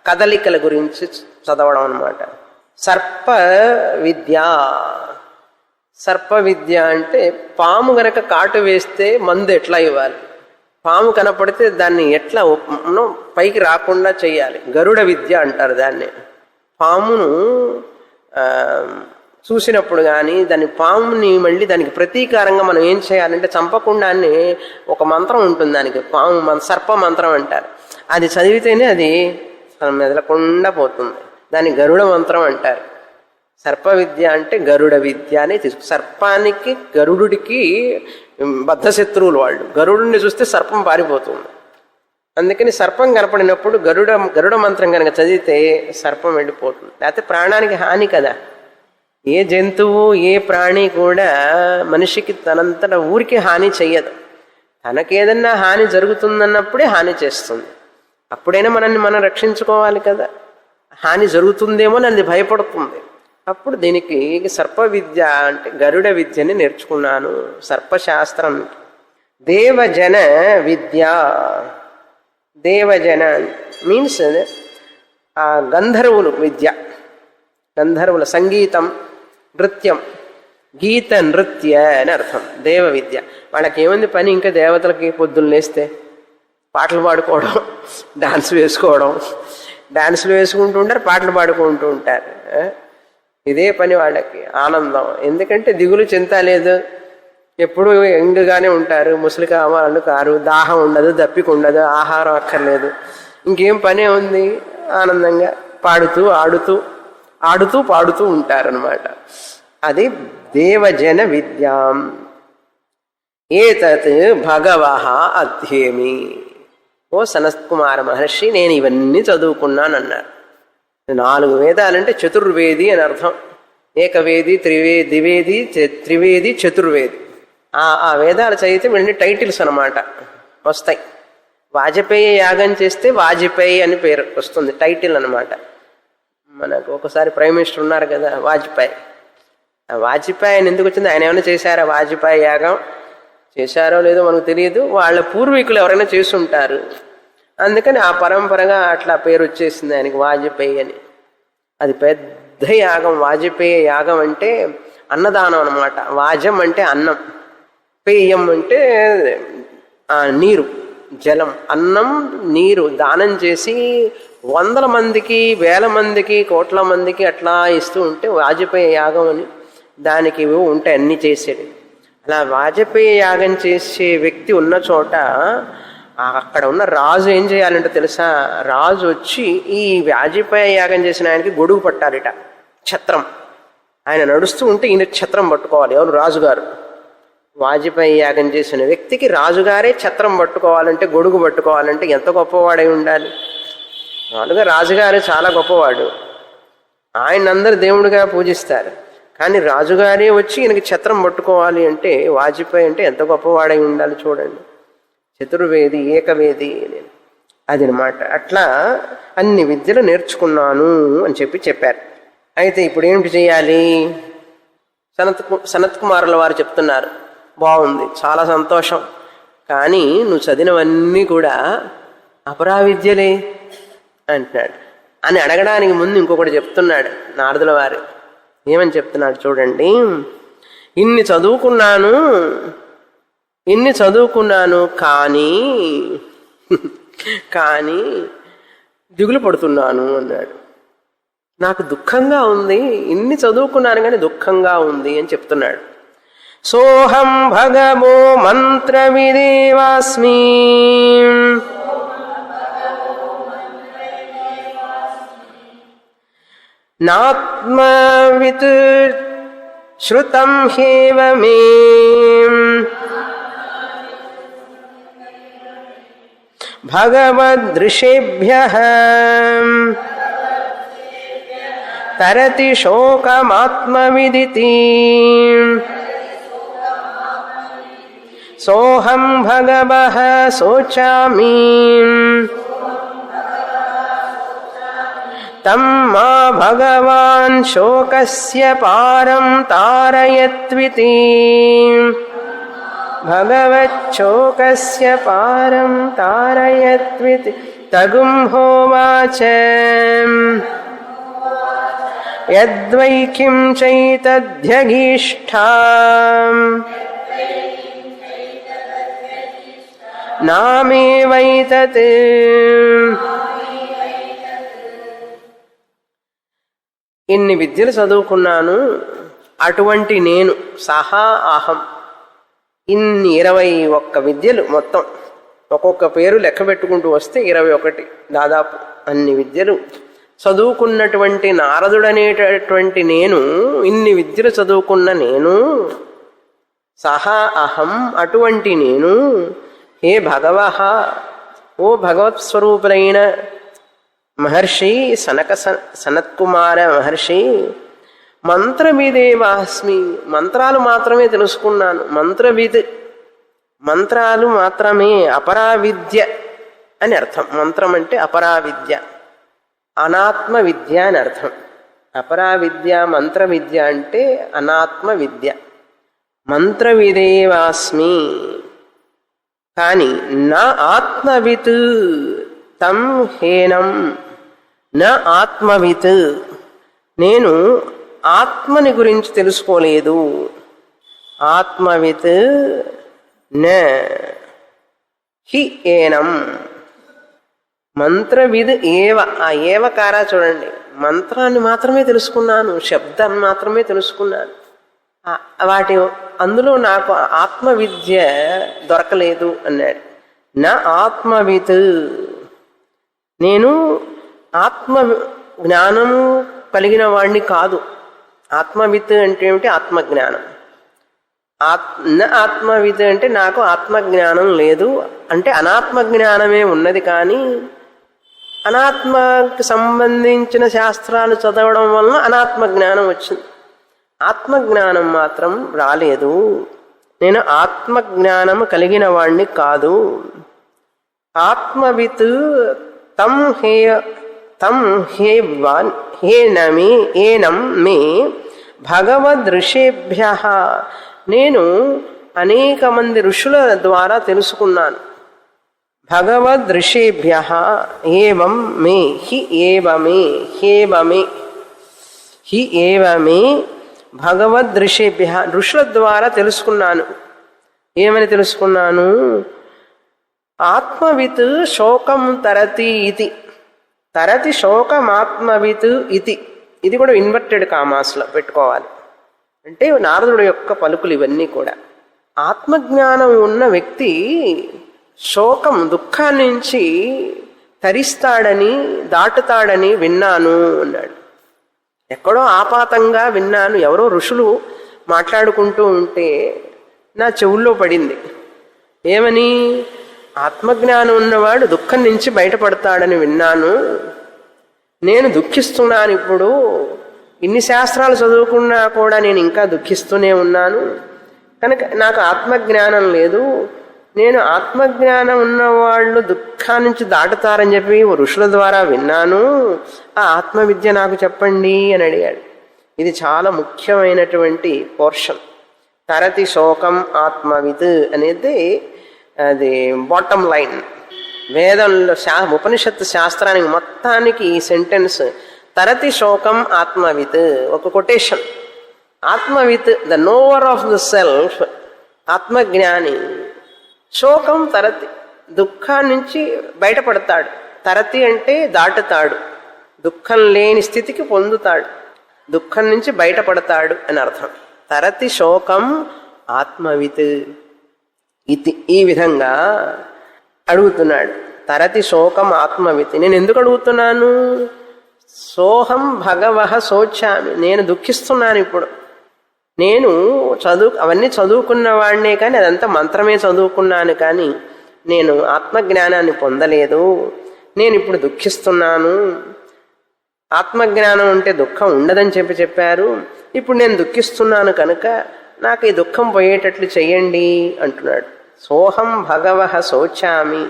కదలికల గురించి చదవడం అన్నమాట. సర్ప విద్య. సర్ప విద్య అంటే పాము గనక కాటు వేస్తే మందు ఎట్లా ఇవ్వాలి, పాము కనపడితే దాన్ని ఎట్లా పైకి రాకుండా చేయాలి, గరుడ విద్య అంటారు దాన్ని. పామును చూసినప్పుడు కానీ దాని పాముని మళ్ళీ దానికి ప్రతీకారంగా మనం ఏం చేయాలంటే చంపకుండానే ఒక మంత్రం ఉంటుంది దానికి, సర్ప మంత్రం అంటారు. అది చదివితేనే అది మెదలకుండా పోతుంది. దాన్ని గరుడ మంత్రం అంటారు. సర్ప విద్య అంటే గరుడ విద్య అని సర్పానికి, గరుడుడికి బద్ధశత్రువులు వాళ్ళు. గరుడుని చూస్తే సర్పం పారిపోతుంది. అందుకని సర్పం కనపడినప్పుడు గరుడ మంత్రం కనుక చదివితే సర్పం వెళ్ళిపోతుంది. లేకపోతే ప్రాణానికి హాని కదా. ఏ జంతువు, ఏ ప్రాణి కూడా మనిషికి తనంతట ఊరికి హాని చెయ్యదు. తనకేదన్నా హాని జరుగుతుందన్నప్పుడే హాని చేస్తుంది. అప్పుడైనా మనల్ని మనం రక్షించుకోవాలి కదా. హాని జరుగుతుందేమో అని భయపడుతుంది. అప్పుడు దీనికి సర్ప విద్య అంటే గరుడ విద్యని నేర్చుకున్నాను, సర్పశాస్త్రం. దేవజన విద్య, దేవజన మీన్స్ ఆ గంధర్వులు విద్య, గంధర్వుల సంగీతం, నృత్యం, గీత నృత్య అని అర్థం. దేవ విద్య. వాళ్ళకి ఏముంది పని, ఇంకా దేవతలకి పొద్దున్న లేస్తే పాటలు పాడుకోవడం, డాన్స్ వేసుకోవడం, డాన్సులు వేసుకుంటూ ఉంటారు, పాటలు పాడుకుంటూ ఉంటారు. ఇదే పని వాళ్ళకి, ఆనందం. ఎందుకంటే దిగులు చింత లేదు, ఎప్పుడు యంగ్గానే ఉంటారు, ముసలి కావాలను కారు, దాహం ఉండదు, దప్పిక ఉండదు, ఆహారం అక్కర్లేదు, ఇంకేం పనే ఉంది, ఆనందంగా పాడుతూ ఆడుతూ పాడుతూ ఉంటారనమాట. అది దేవజన విద్యాం. ఏతత్ భగవః అధ్యేమి. ఓ సనత్ కుమార మహర్షి, నేను ఇవన్నీ చదువుకున్నానన్నారు. 4 వేదాలంటే చతుర్వేది అని అర్థం. ఏకవేది, ద్వివేది, త్రివేది, చతుర్వేది. ఆ వేదాలు చదివితే వీళ్ళని టైటిల్స్ అనమాట వస్తాయి. వాజపేయి యాగం చేస్తే వాజపేయి అని పేరు వస్తుంది, టైటిల్ అనమాట. మనకు ఒకసారి ప్రైమ్ మినిస్టర్ ఉన్నారు కదా వాజ్పేయి. ఆ వాజ్పేయి ఆయన ఎందుకు వచ్చింది? ఆయన ఏమైనా చేశారా వాజ్పేయి యాగం? చేశారో లేదో మనకు తెలియదు, వాళ్ళ పూర్వీకులు ఎవరైనా చేసుంటారు, అందుకని ఆ పరంపరగా అట్లా పేరు వచ్చేసింది ఆయనకి వాజపేయి అని. అది పెద్ద యాగం. వాజపేయి యాగం అంటే అన్నదానం అనమాట. వాజం అంటే అన్నం, పేయం అంటే నీరు, జలం. అన్నం నీరు దానం చేసి 100 మందికి, 1000 మందికి, కోట్ల మందికి అట్లా ఇస్తూ ఉంటే వాజపేయి యాగం అని దానికి ఉంటాయి అన్నీ చేసేది. అలా వాజపేయి యాగం చేసే వ్యక్తి ఉన్న చోట అక్కడ ఉన్న రాజు ఏం చేయాలంటే తెలుసా? రాజు వచ్చి ఈ వాజపేయి యాగం చేసిన ఆయనకి గొడుగు పట్టాలిట, ఛత్రం. ఆయన నడుస్తూ ఉంటే ఈయన ఛత్రం పట్టుకోవాలి. ఎవరు? రాజుగారు. వాజపేయి యాగం చేసిన వ్యక్తికి రాజుగారే ఛత్రం పట్టుకోవాలంటే, గొడుగు పట్టుకోవాలంటే ఎంత గొప్పవాడై ఉండాలి. మామూలుగా రాజుగారు చాలా గొప్పవాడు, ఆయన అందరు దేవుడిగా పూజిస్తారు. కానీ రాజుగారే వచ్చి ఈయనకి ఛత్రం పట్టుకోవాలి అంటే వాజపేయి అంటే ఎంత గొప్పవాడై ఉండాలి చూడండి. చతుర్వేది, ఏకవేది అది అనమాట. అట్లా అన్ని విద్యలు నేర్చుకున్నాను అని చెప్పారు. అయితే ఇప్పుడు ఏమిటి చేయాలి? సనత్ కుమారుల వారు చెప్తున్నారు, బాగుంది, చాలా సంతోషం, కానీ నువ్వు చదివినవన్నీ కూడా అపరావిద్యలే అంటున్నాడు. అని అడగడానికి ముందు ఇంకొకటి చెప్తున్నాడు నారదుల వారు. ఏమని చెప్తున్నాడు చూడండి. ఇన్ని చదువుకున్నాను కానీ దిగులు పడుతున్నాను అన్నాడు. నాకు దుఃఖంగా ఉంది, ఇన్ని చదువుకున్నాను కానీ దుఃఖంగా ఉంది అని చెప్తున్నాడు. సోహం భగవో మంత్రవిదేవాస్మి నాత్మవిత్ శ్రుతం హ్యేవ మే భగవదృషేభ్యః తరతి శోకమాత్మవిదితి సోహం భగవః శోచామి తం మా భగవాన్ శోకస్య పారం తారయత్వితి భగవచ్చోకస్య పారం తారయత్వితి తగుం హోవాచ యద్వైకిం చైతద్యగీష్ఠాం నామేవైతత్ ఇన్ని విద్యలు చదువుకున్నాను, అటువంటి నేను సహా అహం ఇన్ని 21 విద్యలు మొత్తం ఒక్కొక్క పేరు లెక్క పెట్టుకుంటూ వస్తే 21 దాదాపు అన్ని విద్యలు చదువుకున్నటువంటి నారదుడనేటటువంటి నేను, ఇన్ని విద్యలు చదువుకున్న నేను, సహా అహం అటువంటి నేను, హే భగవః ఓ భగవత్ స్వరూపులైన మహర్షి సనత్కుమార మహర్షి, మంత్రవిదేవాస్మి మంత్రాలు మాత్రమే తెలుసుకున్నాను. మంత్రాలు మాత్రమే, అపరావిద్య అని అర్థం. మంత్రం అంటే అపరావిద్య, అనాత్మ విద్య అని అర్థం. అపరావిద్య మంత్ర విద్య అంటే అనాత్మ విద్య. మంత్రవిదేవాస్మి కానీ నా ఆత్మవిత్ తం హేనం, నా ఆత్మవిత్ నేను ఆత్మని గురించి తెలుసుకోలేదు. ఆత్మవిత్ న హి ఏనం మంత్రవిద్ ఏవ. ఆ ఏవకారా చూడండి, మంత్రాన్ని మాత్రమే తెలుసుకున్నాను, శబ్దాన్ని మాత్రమే తెలుసుకున్నాను. వాటి అందులో నాకు ఆత్మవిద్య దొరకలేదు అన్నాడు. నా ఆత్మవిత్ నేను ఆత్మ జ్ఞానము కలిగిన వాణ్ణి కాదు. ఆత్మవిత్ అంటే ఏమిటి? ఆత్మజ్ఞానం. ఆత్మవిత్ అంటే నాకు ఆత్మజ్ఞానం లేదు అంటే అనాత్మజ్ఞానమే ఉన్నది, కానీ అనాత్మకు సంబంధించిన శాస్త్రాలు చదవడం వలన అనాత్మజ్ఞానం వచ్చింది. ఆత్మజ్ఞానం మాత్రం రాలేదు. నేను ఆత్మజ్ఞానము కలిగిన వాణ్ణి కాదు. ఆత్మవిత్ తం ఏనం మే భగవద్ ఋషేభ్యః నేను అనేక మంది ఋషుల ద్వారా తెలుసుకున్నాను. భగవద్ ఋషేభ్యః ఏవం మే హి ఏవమే హేవమే హి ఏవమే భగవద్ ఋషేభ్యః ఋషుల ద్వారా తెలుసుకున్నాను. ఏమని తెలుసుకున్నాను? ఆత్మవిత్ శోకం తరతి ఇది, తరతి శోకమాత్మవిత్ ఇది. ఇది కూడా ఇన్వర్టెడ్ కామాస్లో పెట్టుకోవాలి. అంటే నారదుడు యొక్క పలుకులు ఇవన్నీ కూడా. ఆత్మజ్ఞానం ఉన్న వ్యక్తి శోకం దుఃఖాన్ని నుంచి తరిస్తాడని దాటుతాడని విన్నాను అన్నాడు. ఎక్కడో ఆపాతంగా విన్నాను, ఎవరో ఋషులు మాట్లాడుకుంటూ ఉంటే నా చెవుల్లో పడింది. ఏమని? ఆత్మజ్ఞానం ఉన్నవాడు దుఃఖం నుంచి బయటపడతాడని విన్నాను. నేను దుఃఖిస్తున్నాను. ఇప్పుడు ఇన్ని శాస్త్రాలు చదువుకున్నా కూడా నేను ఇంకా దుఃఖిస్తూనే ఉన్నాను. కనుక నాకు ఆత్మజ్ఞానం లేదు. నేను ఆత్మజ్ఞానం ఉన్నవాళ్ళు దుఃఖాన్ని నుంచి దాటుతారని చెప్పి ఋషుల ద్వారా విన్నాను. ఆ ఆత్మవిద్య నాకు చెప్పండి అని అడిగాడు. ఇది చాలా ముఖ్యమైనటువంటి పోర్షన్. తరతి శోకం ఆత్మవిత్ అనేది అది బాటమ్ లైన్. వేదంలో ఉపనిషత్తు శాస్త్రానికి మొత్తానికి ఈ సెంటెన్స్ తరతి శోకం ఆత్మవిత్ ఒక కొటేషన్. ఆత్మవిత్ the knower of the self, ఆత్మజ్ఞాని శోకం తరతి దుఃఖాన్ని నుంచి బయటపడతాడు. తరతి అంటే దాటుతాడు, దుఃఖం లేని స్థితికి పొందుతాడు, దుఃఖం నుంచి బయటపడతాడు అని అర్థం. తరతి శోకం ఆత్మవిత్ ఇది. ఈ విధంగా అడుగుతున్నాడు. తరతి శోకం ఆత్మవిత్. నేను ఎందుకు అడుగుతున్నాను? సోహం భగవః శోచామి, నేను దుఃఖిస్తున్నాను. ఇప్పుడు నేను అవన్నీ చదువుకున్న వాడినే, కానీ అదంతా మంత్రమే చదువుకున్నాను, కానీ నేను ఆత్మజ్ఞానాన్ని పొందలేదు. నేను ఇప్పుడు దుఃఖిస్తున్నాను. ఆత్మజ్ఞానం ఉంటే దుఃఖం ఉండదని చెప్పారు. ఇప్పుడు నేను దుఃఖిస్తున్నాను కనుక నాకు ఈ దుఃఖం పోయేటట్లు చెయ్యండి అంటున్నాడు. సోహం భగవః శోచామి.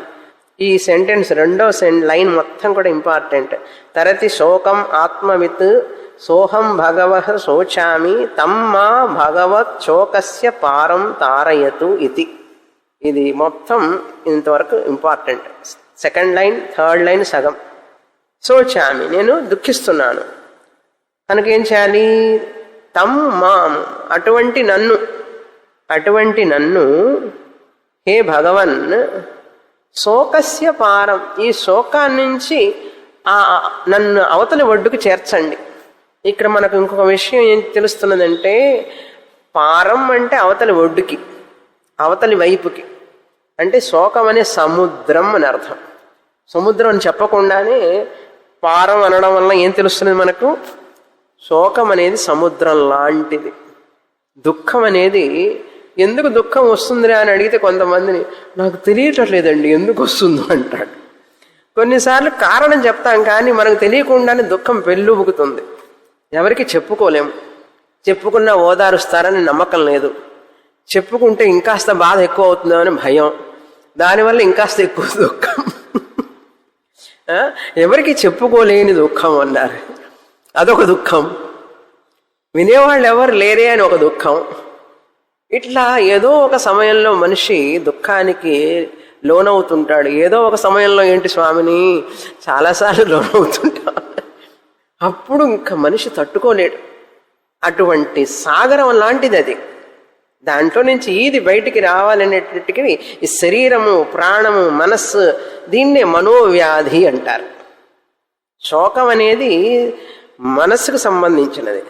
ఈ సెంటెన్స్ రెండో లైన్ మొత్తం కూడా ఇంపార్టెంట్. తరతి శోకం ఆత్మవిత్ సోహం భగవః శోచామి తమ్మా భగవత్ శోకస్య పారం తారయతు ఇది. ఇది మొత్తం ఇంతవరకు important. Second line, third line సగం. శోచామి, నేను దుఃఖిస్తున్నాను కనుక ఏం చేయాలి? తం మాం, అటువంటి నన్ను హే భగవన్ శోకస్య పారం, ఈ శోకాన్ని నుంచి నన్ను అవతలి ఒడ్డుకు చేర్చండి. ఇక్కడ మనకు ఇంకొక విషయం ఏం తెలుస్తున్నదంటే, పారం అంటే అవతలి ఒడ్డుకి, అవతలి వైపుకి. అంటే శోకం అనే సముద్రం అని అర్థం. సముద్రం అని చెప్పకుండానే పారం అనడం వల్ల ఏం తెలుస్తున్నది మనకు? శోకం అనేది సముద్రం లాంటిది. దుఃఖం అనేది, ఎందుకు దుఃఖం వస్తుందిరా అని అడిగితే కొంతమందిని నాకు తెలియట్లేదండి ఎందుకు వస్తుందో అంటాడు. కొన్నిసార్లు కారణం చెప్తాం, కానీ మనకు తెలియకుండానే దుఃఖం పెళ్ళుబుకుతుంది. ఎవరికి చెప్పుకోలేము. చెప్పుకున్నా ఓదారుస్తారని నమ్మకం లేదు. చెప్పుకుంటే ఇంకాస్త బాధ ఎక్కువ అవుతుందో అని భయం. దానివల్ల ఇంకాస్త ఎక్కువ దుఃఖం. ఎవరికి చెప్పుకోలేని దుఃఖం అన్నారు. అదొక దుఃఖం. వినేవాళ్ళు ఎవరు లేరే అని ఒక దుఃఖం. ఇట్లా ఏదో ఒక సమయంలో మనిషి దుఃఖానికి లోనవుతుంటాడు. ఏదో ఒక సమయంలో ఏంటి స్వామిని చాలాసార్లు లోనవుతుంటాడు. అప్పుడు ఇంకా మనిషి తట్టుకోలేడు. అటువంటి సాగరం లాంటిది అది. దాంట్లో నుంచి ఇది బయటికి రావాలనేటట్టుకి ఈ శరీరము, ప్రాణము, మనస్సు, దీన్నే మనోవ్యాధి అంటారు. శోకం అనేది మనస్సుకు సంబంధించినది,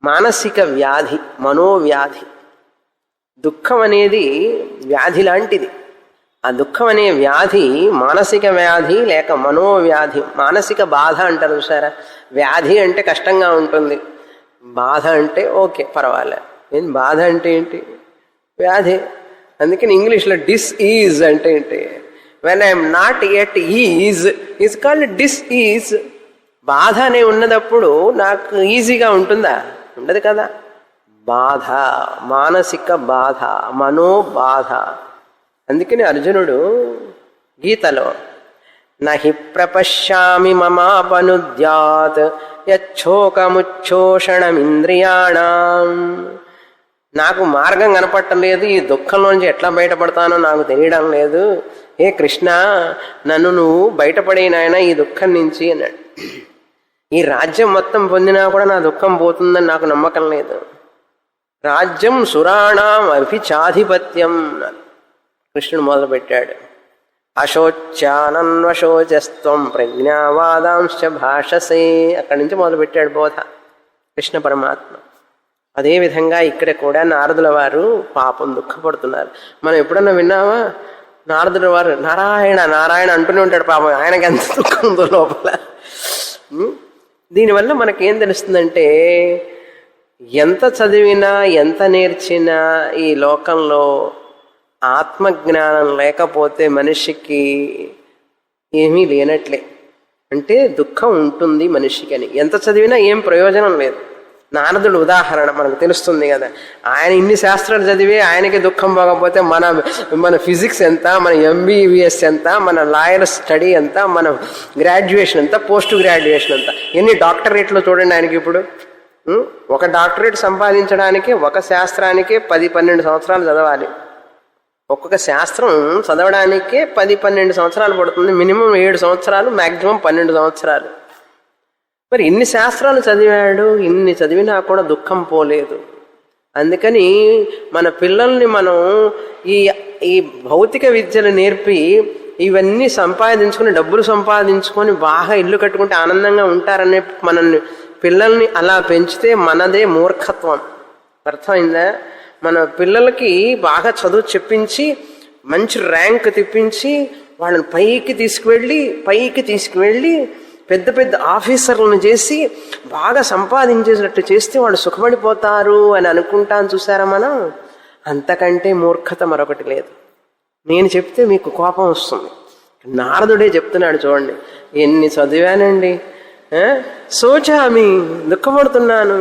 మానసిక వ్యాధి, మనోవ్యాధి. దుఃఖం అనేది వ్యాధి లాంటిది. ఆ దుఃఖం అనే వ్యాధి మానసిక వ్యాధి లేక మనోవ్యాధి. మానసిక బాధ అంటారు చూసారా. వ్యాధి అంటే కష్టంగా ఉంటుంది, బాధ అంటే ఓకే పర్వాలేదు. ఏం బాధ అంటే ఏంటి? వ్యాధి. అందుకని ఇంగ్లీష్లో డిస్ఈజ్ అంటే ఏంటి? When I'm not at ease called disease. బాధ అనే ఉన్నదప్పుడు నాకు ఈజీగా ఉంటుందా? ఉండదు కదా. బాధ, మానసిక బాధ, మనోబాధ. అందుకని అర్జునుడు గీతలో నహి ప్రపశ్యామి మమాపనుద్యాత్ యచ్చోకముచ్చోషణమింద్రియాణం. నాకు మార్గం కనపడటం లేదు, ఈ దుఃఖంలోంచి ఎట్లా బయటపడతానో నాకు తెలియడం లేదు. ఏ కృష్ణ, నన్ను నువ్వు బయటపడేనాయన ఈ దుఃఖం నుంచి అన్నాడు. ఈ రాజ్యం మొత్తం పొందినా కూడా నా దుఃఖం పోతుందని నాకు నమ్మకం లేదు. రాజ్యం సురాణం అభిచాధిపత్యం కృష్ణుడు మొదలుపెట్టాడు. అశోచ్యానన్వశోచస్త్వం ప్రజ్ఞావాదాంశ భాషసే. అక్కడి నుంచి మొదలుపెట్టాడు బోధ కృష్ణ పరమాత్మ. అదేవిధంగా ఇక్కడ కూడా నారదుల వారు పాపం దుఃఖపడుతున్నారు. మనం ఎప్పుడన్నా విన్నామా? నారదుల వారు నారాయణ నారాయణ అంటూనే ఉంటాడు. పాపం ఆయనకి ఎంత దుఃఖం ఉందో లోపల. దీనివల్ల మనకేం తెలుస్తుందంటే, ఎంత చదివినా ఎంత నేర్చినా ఈ లోకంలో ఆత్మజ్ఞానం లేకపోతే మనిషికి ఏమీ లేనట్లే. అంటే దుఃఖం ఉంటుంది మనిషికి అని. ఎంత చదివినా ఏం ప్రయోజనం లేదు. నారదుడు ఉదాహరణ మనకు తెలుస్తుంది కదా. ఆయన ఇన్ని శాస్త్రాలు చదివి ఆయనకి దుఃఖం పోకపోతే మన ఫిజిక్స్ ఎంత, మన ఎంబీబీఎస్ ఎంత, మన లాయర్ స్టడీ ఎంత, మన గ్రాడ్యుయేషన్ ఎంత, పోస్ట్ గ్రాడ్యుయేషన్ ఎంత, ఎన్ని డాక్టరేట్లు చూడండి ఆయనకి. ఇప్పుడు ఒక డాక్టరేట్ సంపాదించడానికి ఒక శాస్త్రానికే 10-12 సంవత్సరాలు చదవాలి. ఒక్కొక్క శాస్త్రం చదవడానికే 10-12 సంవత్సరాలు పడుతుంది. మినిమం 7 సంవత్సరాలు, మ్యాక్సిమం 12 సంవత్సరాలు. మరి ఇన్ని శాస్త్రాలు చదివాడు, ఇన్ని చదివినా కూడా దుఃఖం పోలేదు. అందుకని మన పిల్లల్ని మనం ఈ భౌతిక విద్యలు నేర్పి ఇవన్నీ సంపాదించుకొని, డబ్బులు సంపాదించుకొని బాగా ఇల్లు కట్టుకుంటే ఆనందంగా ఉంటారనే మనల్ని పిల్లల్ని అలా పెంచితే మనదే మూర్ఖత్వం. అర్థమైందా? మన పిల్లలకి బాగా చదువు చెప్పించి మంచి ర్యాంక్ తెప్పించి వాళ్ళని పైకి తీసుకువెళ్ళి పెద్ద పెద్ద ఆఫీసర్లను చేసి బాగా సంపాదించేసినట్టు చేస్తే వాళ్ళు సుఖపడిపోతారు అని అనుకుంటాను. చూసారా మనం? అంతకంటే మూర్ఖత మరొకటి లేదు. నేను చెప్తే మీకు కోపం వస్తుంది. నారదుడే చెప్తున్నాడు చూడండి. ఎన్ని చదివానండి, సోచామి, దుఃఖపడుతున్నాను.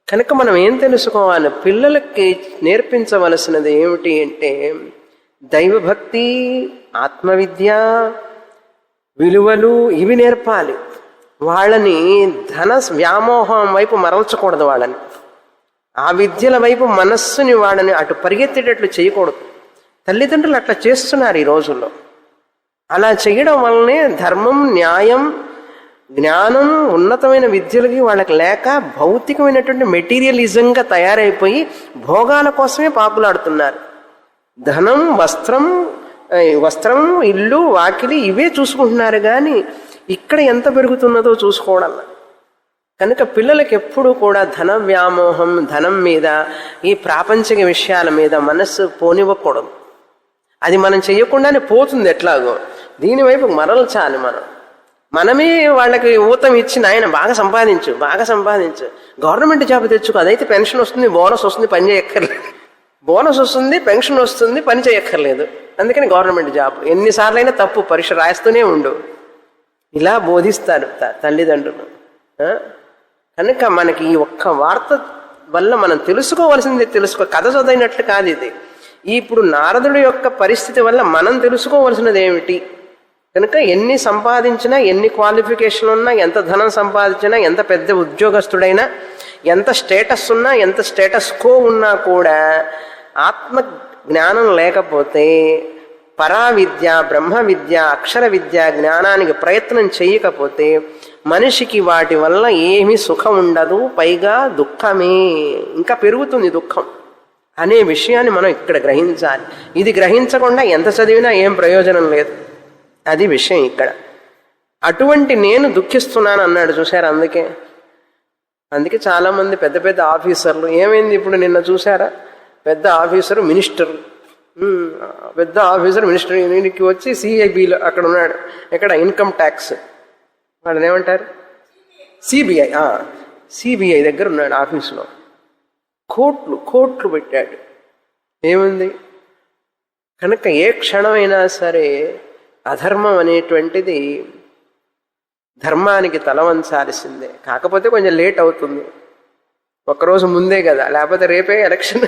కనుక మనం ఏం తెలుసుకోవాలి? పిల్లలకి నేర్పించవలసినది ఏమిటి అంటే దైవభక్తి, ఆత్మవిద్య, విలువలు, ఇవి నేర్పాలి. వాళ్ళని ధన వ్యామోహం వైపు మరల్చకూడదు. వాళ్ళని ఆ విద్యల వైపు మనస్సుని వాళ్ళని అటు పరిగెత్తేటట్లు చేయకూడదు. తల్లిదండ్రులు అట్లా చేస్తున్నారు ఈ రోజుల్లో. అలా చేయడం వల్లనే ధర్మం, న్యాయం, జ్ఞానం, ఉన్నతమైన విద్యలకి వాళ్ళకి లేక భౌతికమైనటువంటి మెటీరియలిజంగా తయారైపోయి భోగాల కోసమే పాకులాడుతున్నారు. ధనం, వస్త్రం, ఇల్లు, వాకిలి ఇవే చూసుకుంటున్నారు. కానీ ఇక్కడ ఎంత పెరుగుతున్నదో చూసుకోవడం. కనుక పిల్లలకి ఎప్పుడు కూడా ధన వ్యామోహం, ధనం మీద, ఈ ప్రాపంచిక విషయాల మీద మనస్సు పోనివ్వకూడదు. అది మనం చేయకుండానే పోతుంది ఎట్లాగో. దీనివైపు మరల్చాలి. మనమే వాళ్ళకి ఊతం ఇచ్చి ఆయన బాగా సంపాదించు, గవర్నమెంట్ జాబ్ తెచ్చుకో, అదైతే పెన్షన్ వస్తుంది, బోనస్ వస్తుంది, పని చేయక్కర్లేదు. బోనస్ వస్తుంది, పెన్షన్ వస్తుంది, పని చేయక్కర్లేదు. అందుకని గవర్నమెంట్ జాబ్. ఎన్నిసార్లు అయినా తప్పు, పరీక్ష రాస్తూనే ఉండు. ఇలా బోధిస్తారు తల్లిదండ్రులు. కనుక మనకి ఈ ఒక్క వార్త వల్ల మనం తెలుసుకోవాల్సింది కథ చదివినట్లు కాదు ఇది. ఇప్పుడు నారదుడి యొక్క పరిస్థితి వల్ల మనం తెలుసుకోవాల్సినది ఏమిటి? కనుక ఎన్ని సంపాదించినా, ఎన్ని క్వాలిఫికేషన్ ఉన్నా, ఎంత ధనం సంపాదించినా, ఎంత పెద్ద ఉద్యోగస్తుడైనా, ఎంత స్టేటస్ ఉన్నా, ఎంత స్టేటస్ కో ఉన్నా కూడా ఆత్మ జ్ఞానం లేకపోతే పరా విద్య, బ్రహ్మ విద్య, అక్షర విద్య జ్ఞానానికి ప్రయత్నం చేయకపోతే మనిషికి వాటి వల్ల ఏమీ సుఖం ఉండదు, పైగా దుఃఖమే, ఇంకా పెరుగుతుంది దుఃఖం అనే విషయాన్ని మనం ఇక్కడ గ్రహించాలి. ఇది గ్రహించకుండా ఎంత చదివినా ఏం ప్రయోజనం లేదు. అది విషయం ఇక్కడ. అటువంటి నేను దుఃఖిస్తున్నాను అన్నాడు చూశారా. అందుకే చాలామంది పెద్ద పెద్ద ఆఫీసర్లు ఏమైంది ఇప్పుడు నిన్న చూసారా, పెద్ద ఆఫీసరు మినిస్టర్, పెద్ద ఆఫీసర్ మినిస్టర్ దీనికి వచ్చి సిఐబిలో అక్కడ ఉన్నాడు, ఎక్కడ ఇన్కమ్ ట్యాక్స్ వాళ్ళని ఏమంటారు సిబిఐ దగ్గర ఉన్నాడు ఆఫీసులో. కోట్లు పెట్టాడు. ఏముంది? కనుక ఏ క్షణమైనా సరే అధర్మం అనేటువంటిది ధర్మానికి తల వంచాల్సిందే. కాకపోతే కొంచెం లేట్ అవుతుంది, ఒక్కరోజు ముందే కదా, లేకపోతే రేపే ఎలక్షన్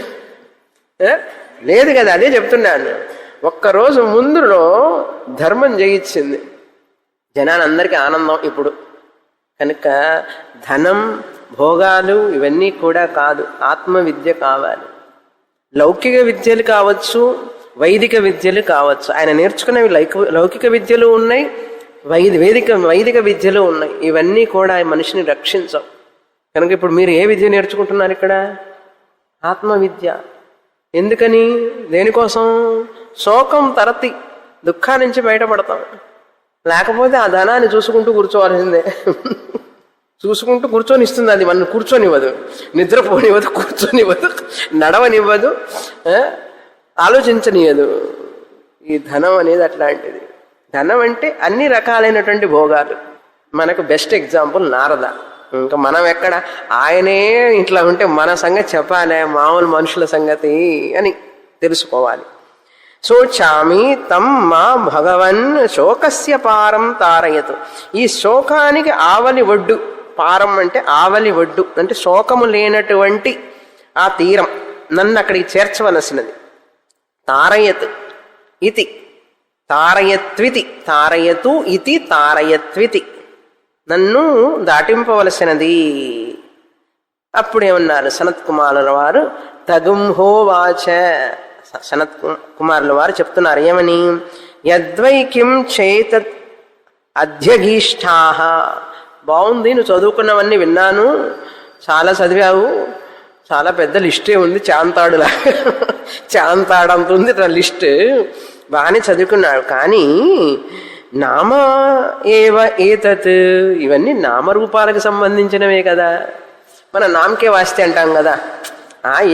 లేదు కదా. అదే చెప్తున్నాను, ఒక్కరోజు ముందులో ధర్మం జయించింది, జనాలందరికీ ఆనందం ఇప్పుడు. కనుక ధనం, భోగాలు ఇవన్నీ కూడా కాదు, ఆత్మ విద్య కావాలి. లౌకిక విద్యలు కావచ్చు, వైదిక విద్యలు కావచ్చు. ఆయన నేర్చుకునేవి లౌకిక విద్యలు ఉన్నాయి, వైదిక విద్యలు ఉన్నాయి. ఇవన్నీ కూడా మనిషిని రక్షించవు. కనుక ఇప్పుడు మీరు ఏ విద్య నేర్చుకుంటున్నారు ఇక్కడ? ఆత్మ విద్య. ఎందుకని? దేనికోసం? శోకం తరతి, దుఃఖా నుంచి బయటపడతాం. లేకపోతే ఆ ధనాన్ని చూసుకుంటూ కూర్చోవాల్సిందే. చూసుకుంటూ కూర్చొని ఇస్తుంది, అది మనం కూర్చొనివ్వదు, నిద్రపోనివ్వదు, కూర్చొనివ్వదు, నడవనివ్వదు, ఆలోచించనివ్వదు. ఈ ధనం అనేది అట్లాంటిది. ధనం అంటే అన్ని రకాలైనటువంటి భోగాలు. మనకు బెస్ట్ ఎగ్జాంపుల్ నారద. ఇంకా మనం ఎక్కడ, ఆయనే ఇట్లా ఉంటే మన సంగతి చెప్పాలి, మామూలు మనుషుల సంగతి అని తెలుసుకోవాలి. శోచామి తం మా భగవన్ శోకస్య పారం తారయతు. ఈ శోకానికి ఆవలి ఒడ్డు, పారం అంటే ఆవలి ఒడ్డు, అంటే శోకము లేనటువంటి ఆ తీరం, నన్ను అక్కడికి చేర్చవలసినది. తారయత్ ఇతి తారయత్వితి, తారయతు ఇతి తారయత్వితి, నన్ను దాటింపవలసినది. అప్పుడేమన్నారు సనత్ కుమారుల వారు? తగుంహోవాచ. సనత్ కుమారుల వారు చెప్తున్నారు ఏమని? యద్వైకిం చేత అధ్యగీష్ఠాః. బాగుంది, నువ్వు చదువుకున్నవన్నీ విన్నాను, చాలా చదివావు, చాలా పెద్ద లిస్టే ఉంది, చాంతాడులా చాంతాడంత ఉంది నా లిస్ట్, బాగానే చదువుకున్నాడు. కానీ నామ ఏవ ఏతత్, ఇవన్నీ నామరూపాలకు సంబంధించినవే కదా. మన నామకే వాస్తే అంటాం కదా,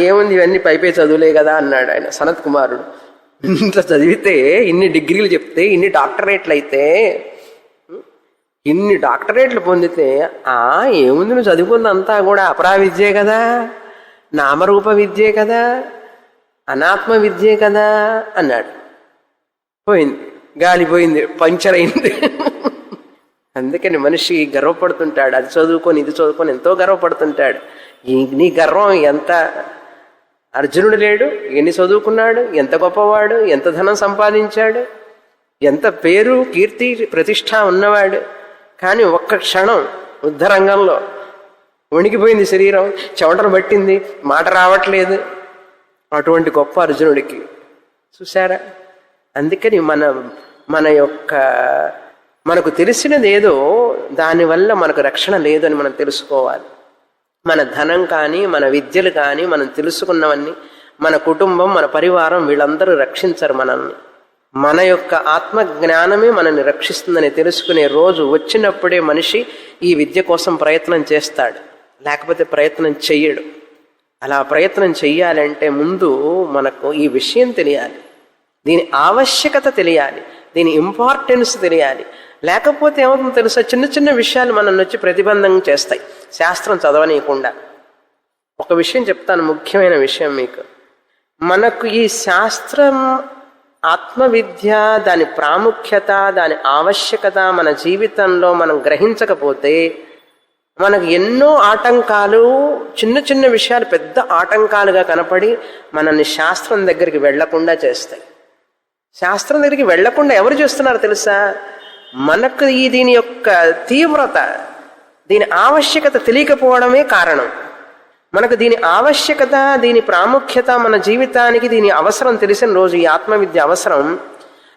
ఏముంది ఇవన్నీ పైపై చదువులే కదా అన్నాడు ఆయన సనత్ కుమారుడు. ఇంట్లో చదివితే, ఇన్ని డిగ్రీలు చెప్తే, ఇన్ని డాక్టరేట్లు అయితే, ఇన్ని డాక్టరేట్లు పొందితే ఏముంది నువ్వు చదువుకుందంతా కూడా అపరా విద్యే కదా, నామరూప విద్యే కదా, అనాత్మ విద్యే కదా అన్నాడు. పోయింది, గాలిపోయింది, పంచర్ అయింది. అందుకని మనిషి గర్వపడుతుంటాడు, అది చదువుకొని ఇది చదువుకొని ఎంతో గర్వపడుతుంటాడు. నీ గర్వం ఎంత? అర్జునుడు లేడు, ఎన్ని చదువుకున్నాడు, ఎంత గొప్పవాడు, ఎంత ధనం సంపాదించాడు, ఎంత పేరు కీర్తి ప్రతిష్ట ఉన్నవాడు. కానీ ఒక్క క్షణం యుద్ధరంగంలో వణికిపోయింది శరీరం, చెమటలు పట్టింది, మాట రావట్లేదు. అటువంటి గొప్ప అర్జునుడికి చూసారా. అందుకని మనకు తెలిసినది ఏదో దానివల్ల మనకు రక్షణ లేదు అని మనం తెలుసుకోవాలి. మన ధనం కానీ, మన విద్యలు కానీ, మనం తెలుసుకున్నవన్నీ, మన కుటుంబం, మన పరివారం, వీళ్ళందరూ రక్షించరు మనల్ని. మన యొక్క ఆత్మజ్ఞానమే మనల్ని రక్షిస్తుందని తెలుసుకునే రోజు వచ్చినప్పుడే మనిషి ఈ విద్య కోసం ప్రయత్నం చేస్తాడు, లేకపోతే ప్రయత్నం చెయ్యడు. అలా ప్రయత్నం చెయ్యాలంటే ముందు మనకు ఈ విషయం తెలియాలి, దీని ఆవశ్యకత తెలియాలి, దీని ఇంపార్టెన్స్ తెలియాలి. లేకపోతే ఏమవుతుందో తెలుసా, చిన్న చిన్న విషయాలు మనల్ని వచ్చి ప్రతిబంధం చేస్తాయి శాస్త్రం చదవనీయకుండా. ఒక విషయం చెప్తాను, ముఖ్యమైన విషయం మీకు. మనకు ఈ శాస్త్రం, ఆత్మవిద్య, దాని ప్రాముఖ్యత, దాని ఆవశ్యకత మన జీవితంలో మనం గ్రహించకపోతే మనకు ఎన్నో ఆటంకాలు, చిన్న చిన్న విషయాలు పెద్ద ఆటంకాలుగా కనపడి మనల్ని శాస్త్రం దగ్గరికి వెళ్లకుండా చేస్తాయి. శాస్త్రం దగ్గరికి వెళ్లకుండా ఎవరు చేస్తున్నారు తెలుసా? మనకు దీని యొక్క తీవ్రత, దీని ఆవశ్యకత తెలియకపోవడమే కారణం. మనకు దీని ఆవశ్యకత, దీని ప్రాముఖ్యత, మన జీవితానికి దీని అవసరం తెలిసిన రోజు, ఈ ఆత్మవిద్య అవసరం,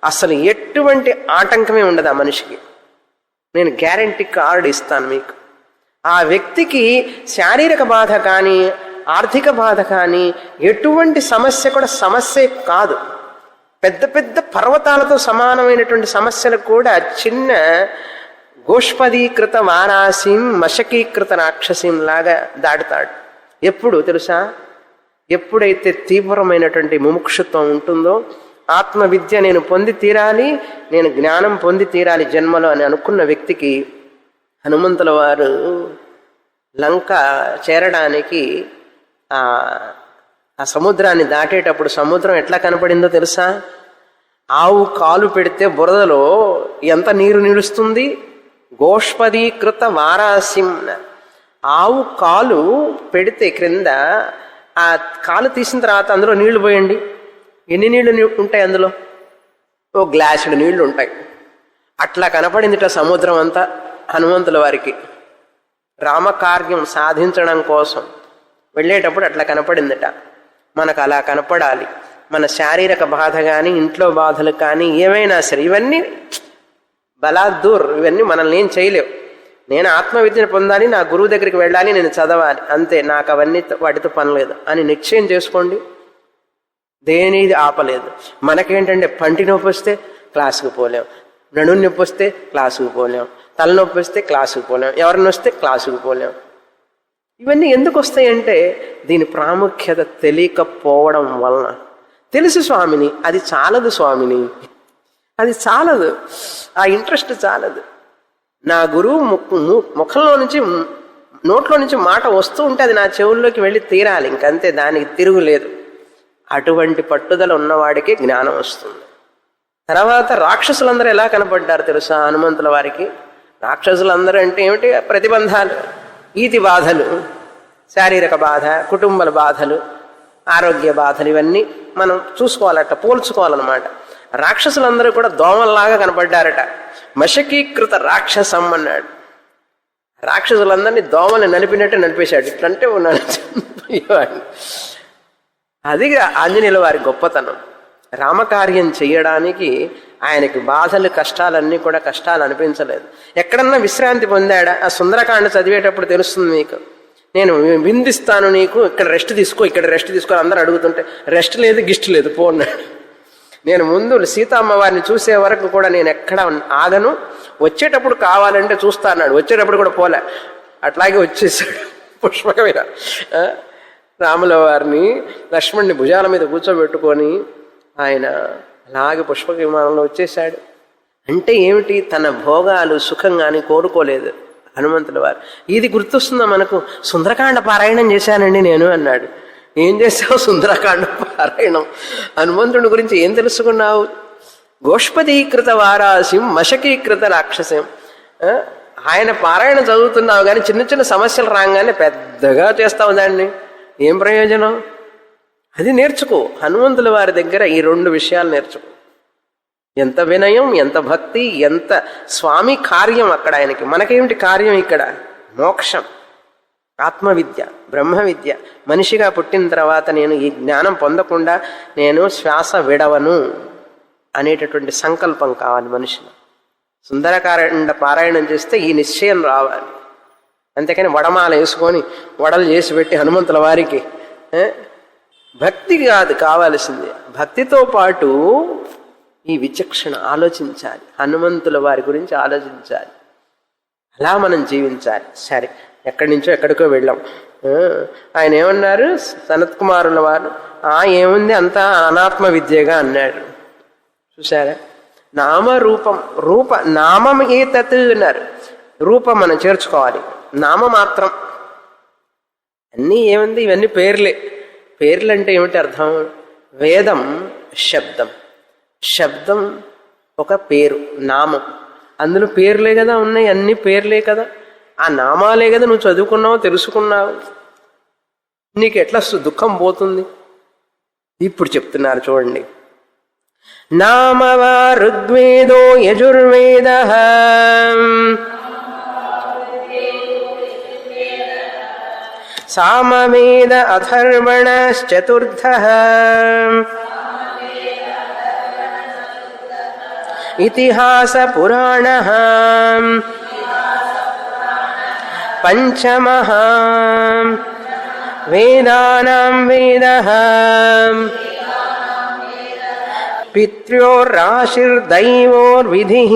అసలు ఎటువంటి ఆటంకమే ఉండదు ఆ మనిషికి. నేను గ్యారంటీ కార్డు ఇస్తాను మీకు. ఆ వ్యక్తికి శారీరక బాధ కానీ ఆర్థిక బాధ కానీ ఎటువంటి సమస్య కూడా సమస్య కాదు. పెద్ద పెద్ద పర్వతాలతో సమానమైనటువంటి సమస్యలు కూడా చిన్న గోష్పదీకృత వారాసిం మశకీకృత రాక్షసిం లాగా దాటుతాడు. ఎప్పుడు తెలుసా? ఎప్పుడైతే తీవ్రమైనటువంటి ముముక్షుత్వం ఉంటుందో, ఆత్మవిద్య నేను పొంది తీరాలి, నేను జ్ఞానం పొంది తీరాలి జన్మలో అని అనుకున్న వ్యక్తికి, హనుమంతుల వారు లంక చేరడానికి ఆ సముద్రాన్ని దాటేటప్పుడు సముద్రం ఎట్లా కనపడిందో తెలుసా? ఆవు కాలు పెడితే బురదలో ఎంత నీరు నిలుస్తుంది? గోష్పదీకృత వారాసిం. ఆవు కాలు పెడితే క్రింద ఆ కాలు తీసిన తర్వాత అందులో నీళ్లు పోయండి, ఎన్ని నీళ్లు ఉంటాయి? అందులో ఓ గ్లాసుడు నీళ్లు ఉంటాయి. అట్లా కనపడిందిట సముద్రం అంతా హనుమంతుల వారికి. రామకార్యం సాధించడం కోసం వెళ్ళేటప్పుడు అట్లా కనపడిందిట. మనకు అలా కనపడాలి. మన శారీరక బాధ కానీ ఇంట్లో బాధలు కానీ ఏమైనా సరే, ఇవన్నీ బలాదూర్, ఇవన్నీ మనల్ని ఏం చేయలేవు. నేను ఆత్మవిద్యను పొందాలి, నా గురువు దగ్గరికి వెళ్ళాలి, నేను చదవాలి, అంతే, నాకు అవన్నీ వాటితో పని లేదు అని నిశ్చయం చేసుకోండి. దేనిది ఆపలేదు. మనకేంటంటే పంటి నొప్పి వస్తే క్లాసుకు పోలేం, నడుము నొప్పి వస్తే క్లాసుకు పోలేం, తలనొప్పి వస్తే క్లాసుకు పోలేం, ఎవరిని వస్తే క్లాసుకు పోలేం. ఇవన్నీ ఎందుకు వస్తాయంటే దీని ప్రాముఖ్యత తెలియకపోవడం వలన. తెలుసు స్వామిని, అది చాలదు స్వామిని, అది చాలదు, ఆ ఇంట్రెస్ట్ చాలదు. నా గురువు ముఖంలో నుంచి నోట్లో నుంచి మాట వస్తూ ఉంటే అది నా చెవుల్లోకి వెళ్ళి తీరాలి, ఇంకంతే, దానికి తిరుగులేదు. అటువంటి పట్టుదల ఉన్నవాడికి జ్ఞానం వస్తుంది. తర్వాత రాక్షసులందరూ ఎలా కనపడ్డారు తెలుసా హనుమంతుల వారికి? రాక్షసులందరూ అంటే ఏమిటి? ప్రతిబంధాలు, ఈతి బాధలు, శారీరక బాధ, కుటుంబల బాధలు, ఆరోగ్య బాధలు, ఇవన్నీ మనం చూసుకోవాలట, పోల్చుకోవాలన్నమాట. రాక్షసులందరూ కూడా దోమల్లాగా కనపడ్డారట. మశకీకృత రాక్షసం అన్నాడు. రాక్షసులందరినీ దోమల్ని నలిపినట్టు నలిపేశాడు. ఇట్లంటే ఉన్నాడు. అది ఆంజనేయుల వారి గొప్పతనం. రామకార్యం చెయ్యడానికి ఆయనకి బాధలు, కష్టాలన్నీ కూడా కష్టాలు అనిపించలేదు. ఎక్కడన్నా విశ్రాంతి పొందాడా? ఆ సుందరకాండ చదివేటప్పుడు తెలుస్తుంది మీకు. నేను విందిస్తాను నీకు, ఇక్కడ రెస్ట్ తీసుకో, ఇక్కడ రెస్ట్ తీసుకో, అందరూ అడుగుతుంటే రెస్ట్ లేదు, గిస్ట్ లేదు, పో అన్నాడు. నేను ముందు సీతమ్మ వారిని చూసే వరకు కూడా నేను ఎక్కడ ఆగను, వచ్చేటప్పుడు కావాలంటే చూస్తా అన్నాడు. వచ్చేటప్పుడు కూడా పోలే, అట్లాగే వచ్చేసాడు. పుష్పక మీద రాముల వారిని, లక్ష్మణ్ణి భుజాల మీద కూర్చోబెట్టుకొని ఆయన అలాగే పుష్పక విమానంలో వచ్చేసాడు. అంటే ఏమిటి? తన భోగాలు, సుఖం కానీ కోరుకోలేదు హనుమంతుల వారు. ఇది గుర్తొస్తుందా మనకు? సుందరకాండ పారాయణం చేశానండి నేను అన్నాడు. ఏం చేసావు? సుందరకాండ పారాయణం. హనుమంతుడి గురించి ఏం తెలుసుకున్నావు? గోష్పదీకృత వారాసిం మశకీకృత రాక్షసం. ఆయన పారాయణం చదువుతున్నావు కానీ చిన్న చిన్న సమస్యలు రాగానే పెద్దగా చేస్తావు దాన్ని. ఏం ప్రయోజనం? అది నేర్చుకో. హనుమంతుల వారి దగ్గర ఈ 2 విషయాలు నేర్చుకో. ఎంత వినయం, ఎంత భక్తి, ఎంత స్వామి కార్యం అక్కడ ఆయనకి. మనకేమిటి కార్యం ఇక్కడ? మోక్షం, ఆత్మవిద్య, బ్రహ్మ విద్య. మనిషిగా పుట్టిన తర్వాత నేను ఈ జ్ఞానం పొందకుండా నేను శ్వాస విడవను అనేటటువంటి సంకల్పం కావాలి మనిషిలో. సుందరకాండ పారాయణం చేస్తే ఈ నిశ్చయం రావాలి. అంతేకాని వడమాల వేసుకొని వడలు చేసి పెట్టి హనుమంతుల వారికి భక్తి కాదు కావాల్సింది. భక్తితో పాటు ఈ విచక్షణ ఆలోచించాలి, హనుమంతుల వారి గురించి ఆలోచించాలి, అలా మనం జీవించాలి. సరే, ఎక్కడి నుంచో ఎక్కడికో వెళ్ళాం. ఆయన ఏమన్నారు సనత్కుమారుల వారు? ఏముంది అంతా అనాత్మ విద్యగా అన్నాడు. చూసారా? నామరూపం, రూప నామం ఏ తత్ అన్నారు. రూపం మనం చేర్చుకోవాలి, నామమాత్రం. అన్నీ ఏముంది? ఇవన్నీ పేర్లే. పేర్లు అంటే ఏమిటి అర్థం? వేదం శబ్దం, శబ్దం ఒక పేరు, నామం. అందులో పేర్లే కదా ఉన్నాయి, అన్ని పేర్లే కదా. ఆ నామాలే కదా నువ్వు చదువుకున్నావు, తెలుసుకున్నావు. నీకు ఎట్లా దుఃఖం పోతుంది? ఇప్పుడు చెప్తున్నారు చూడండి. నామ వా ఋగ్వేదో యజుర్వేదః సామవేద అథర్వణశ్చతుర్థః ఇతిహాస పురాణః పంచమః వేదానాం వేదః పిత్ర్యోర్రాశిర్దైవోర్విధిః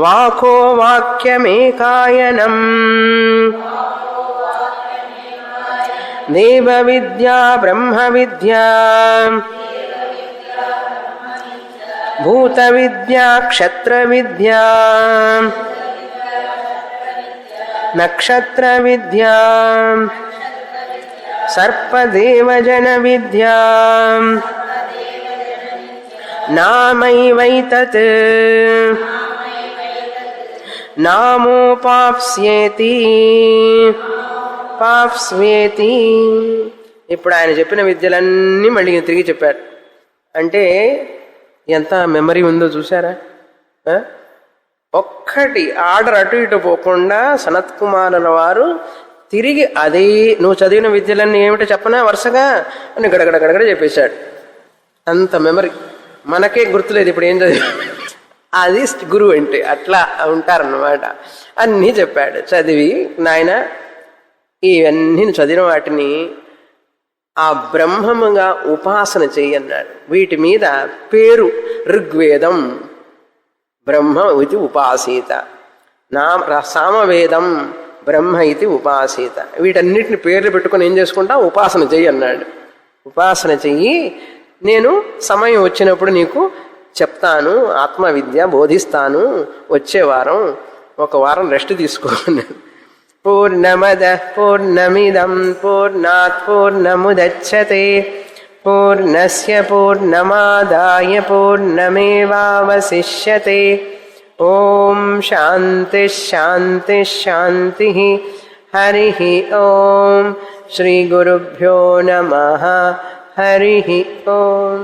వాకో వాక్యమేకాయనం దేవ విద్యా బ్రహ్మ విద్యా భూత విద్యా క్షత్ర విద్యా నక్షత్ర విద్యా సర్పదేవజన విద్యా నామైవైతత్ నామోపాప్స్యేతి పాప్స్వేతి. ఇప్పుడు ఆయన చెప్పిన విద్యలన్నీ మళ్ళీ తిరిగి చెప్పారు. అంటే ఎంత మెమరీ ఉందో చూసారా? ఒక్కటి ఆర్డర్ అటు ఇటు పోకుండా సనత్ కుమారుల వారు తిరిగి అదే నువ్వు చదివిన విద్యలన్నీ ఏమిటో చెప్పనా వరుసగా అని గడగడ చెప్పేశాడు. అంత మెమరీ. మనకే గుర్తులేదు ఇప్పుడు ఏం చదివి. అది గురువు అంటే అట్లా ఉంటారన్నమాట. అన్నీ చెప్పాడు. చదివి నాయన ఇవన్నీ చదివిన వాటిని ఆ బ్రహ్మముగా ఉపాసన చెయ్యన్నాడు. వీటి మీద పేరు ఋగ్వేదం బ్రహ్మ ఇది ఉపాసీత, సామవేదం బ్రహ్మ ఇది ఉపాసీత. వీటన్నిటిని పేర్లు పెట్టుకొని ఏం చేసుకుంటా ఉపాసన చెయ్యి అన్నాడు. ఉపాసన చెయ్యి, నేను సమయం వచ్చినప్పుడు నీకు చెప్తాను, ఆత్మవిద్య బోధిస్తాను. వచ్చే వారం ఒక వారం రెస్ట్ తీసుకోన్నాడు. పూర్ణమద పూర్ణమిదం పూర్ణాత్ పూర్ణముదచ్యతే పూర్ణస్య పూర్ణమాదాయ పూర్ణమేవావశిష్యతే. ఓం శాంతి శాంతి శాంతి. హరి ఓం. శ్రీ గురుభ్యో నమః. హరి ఓం.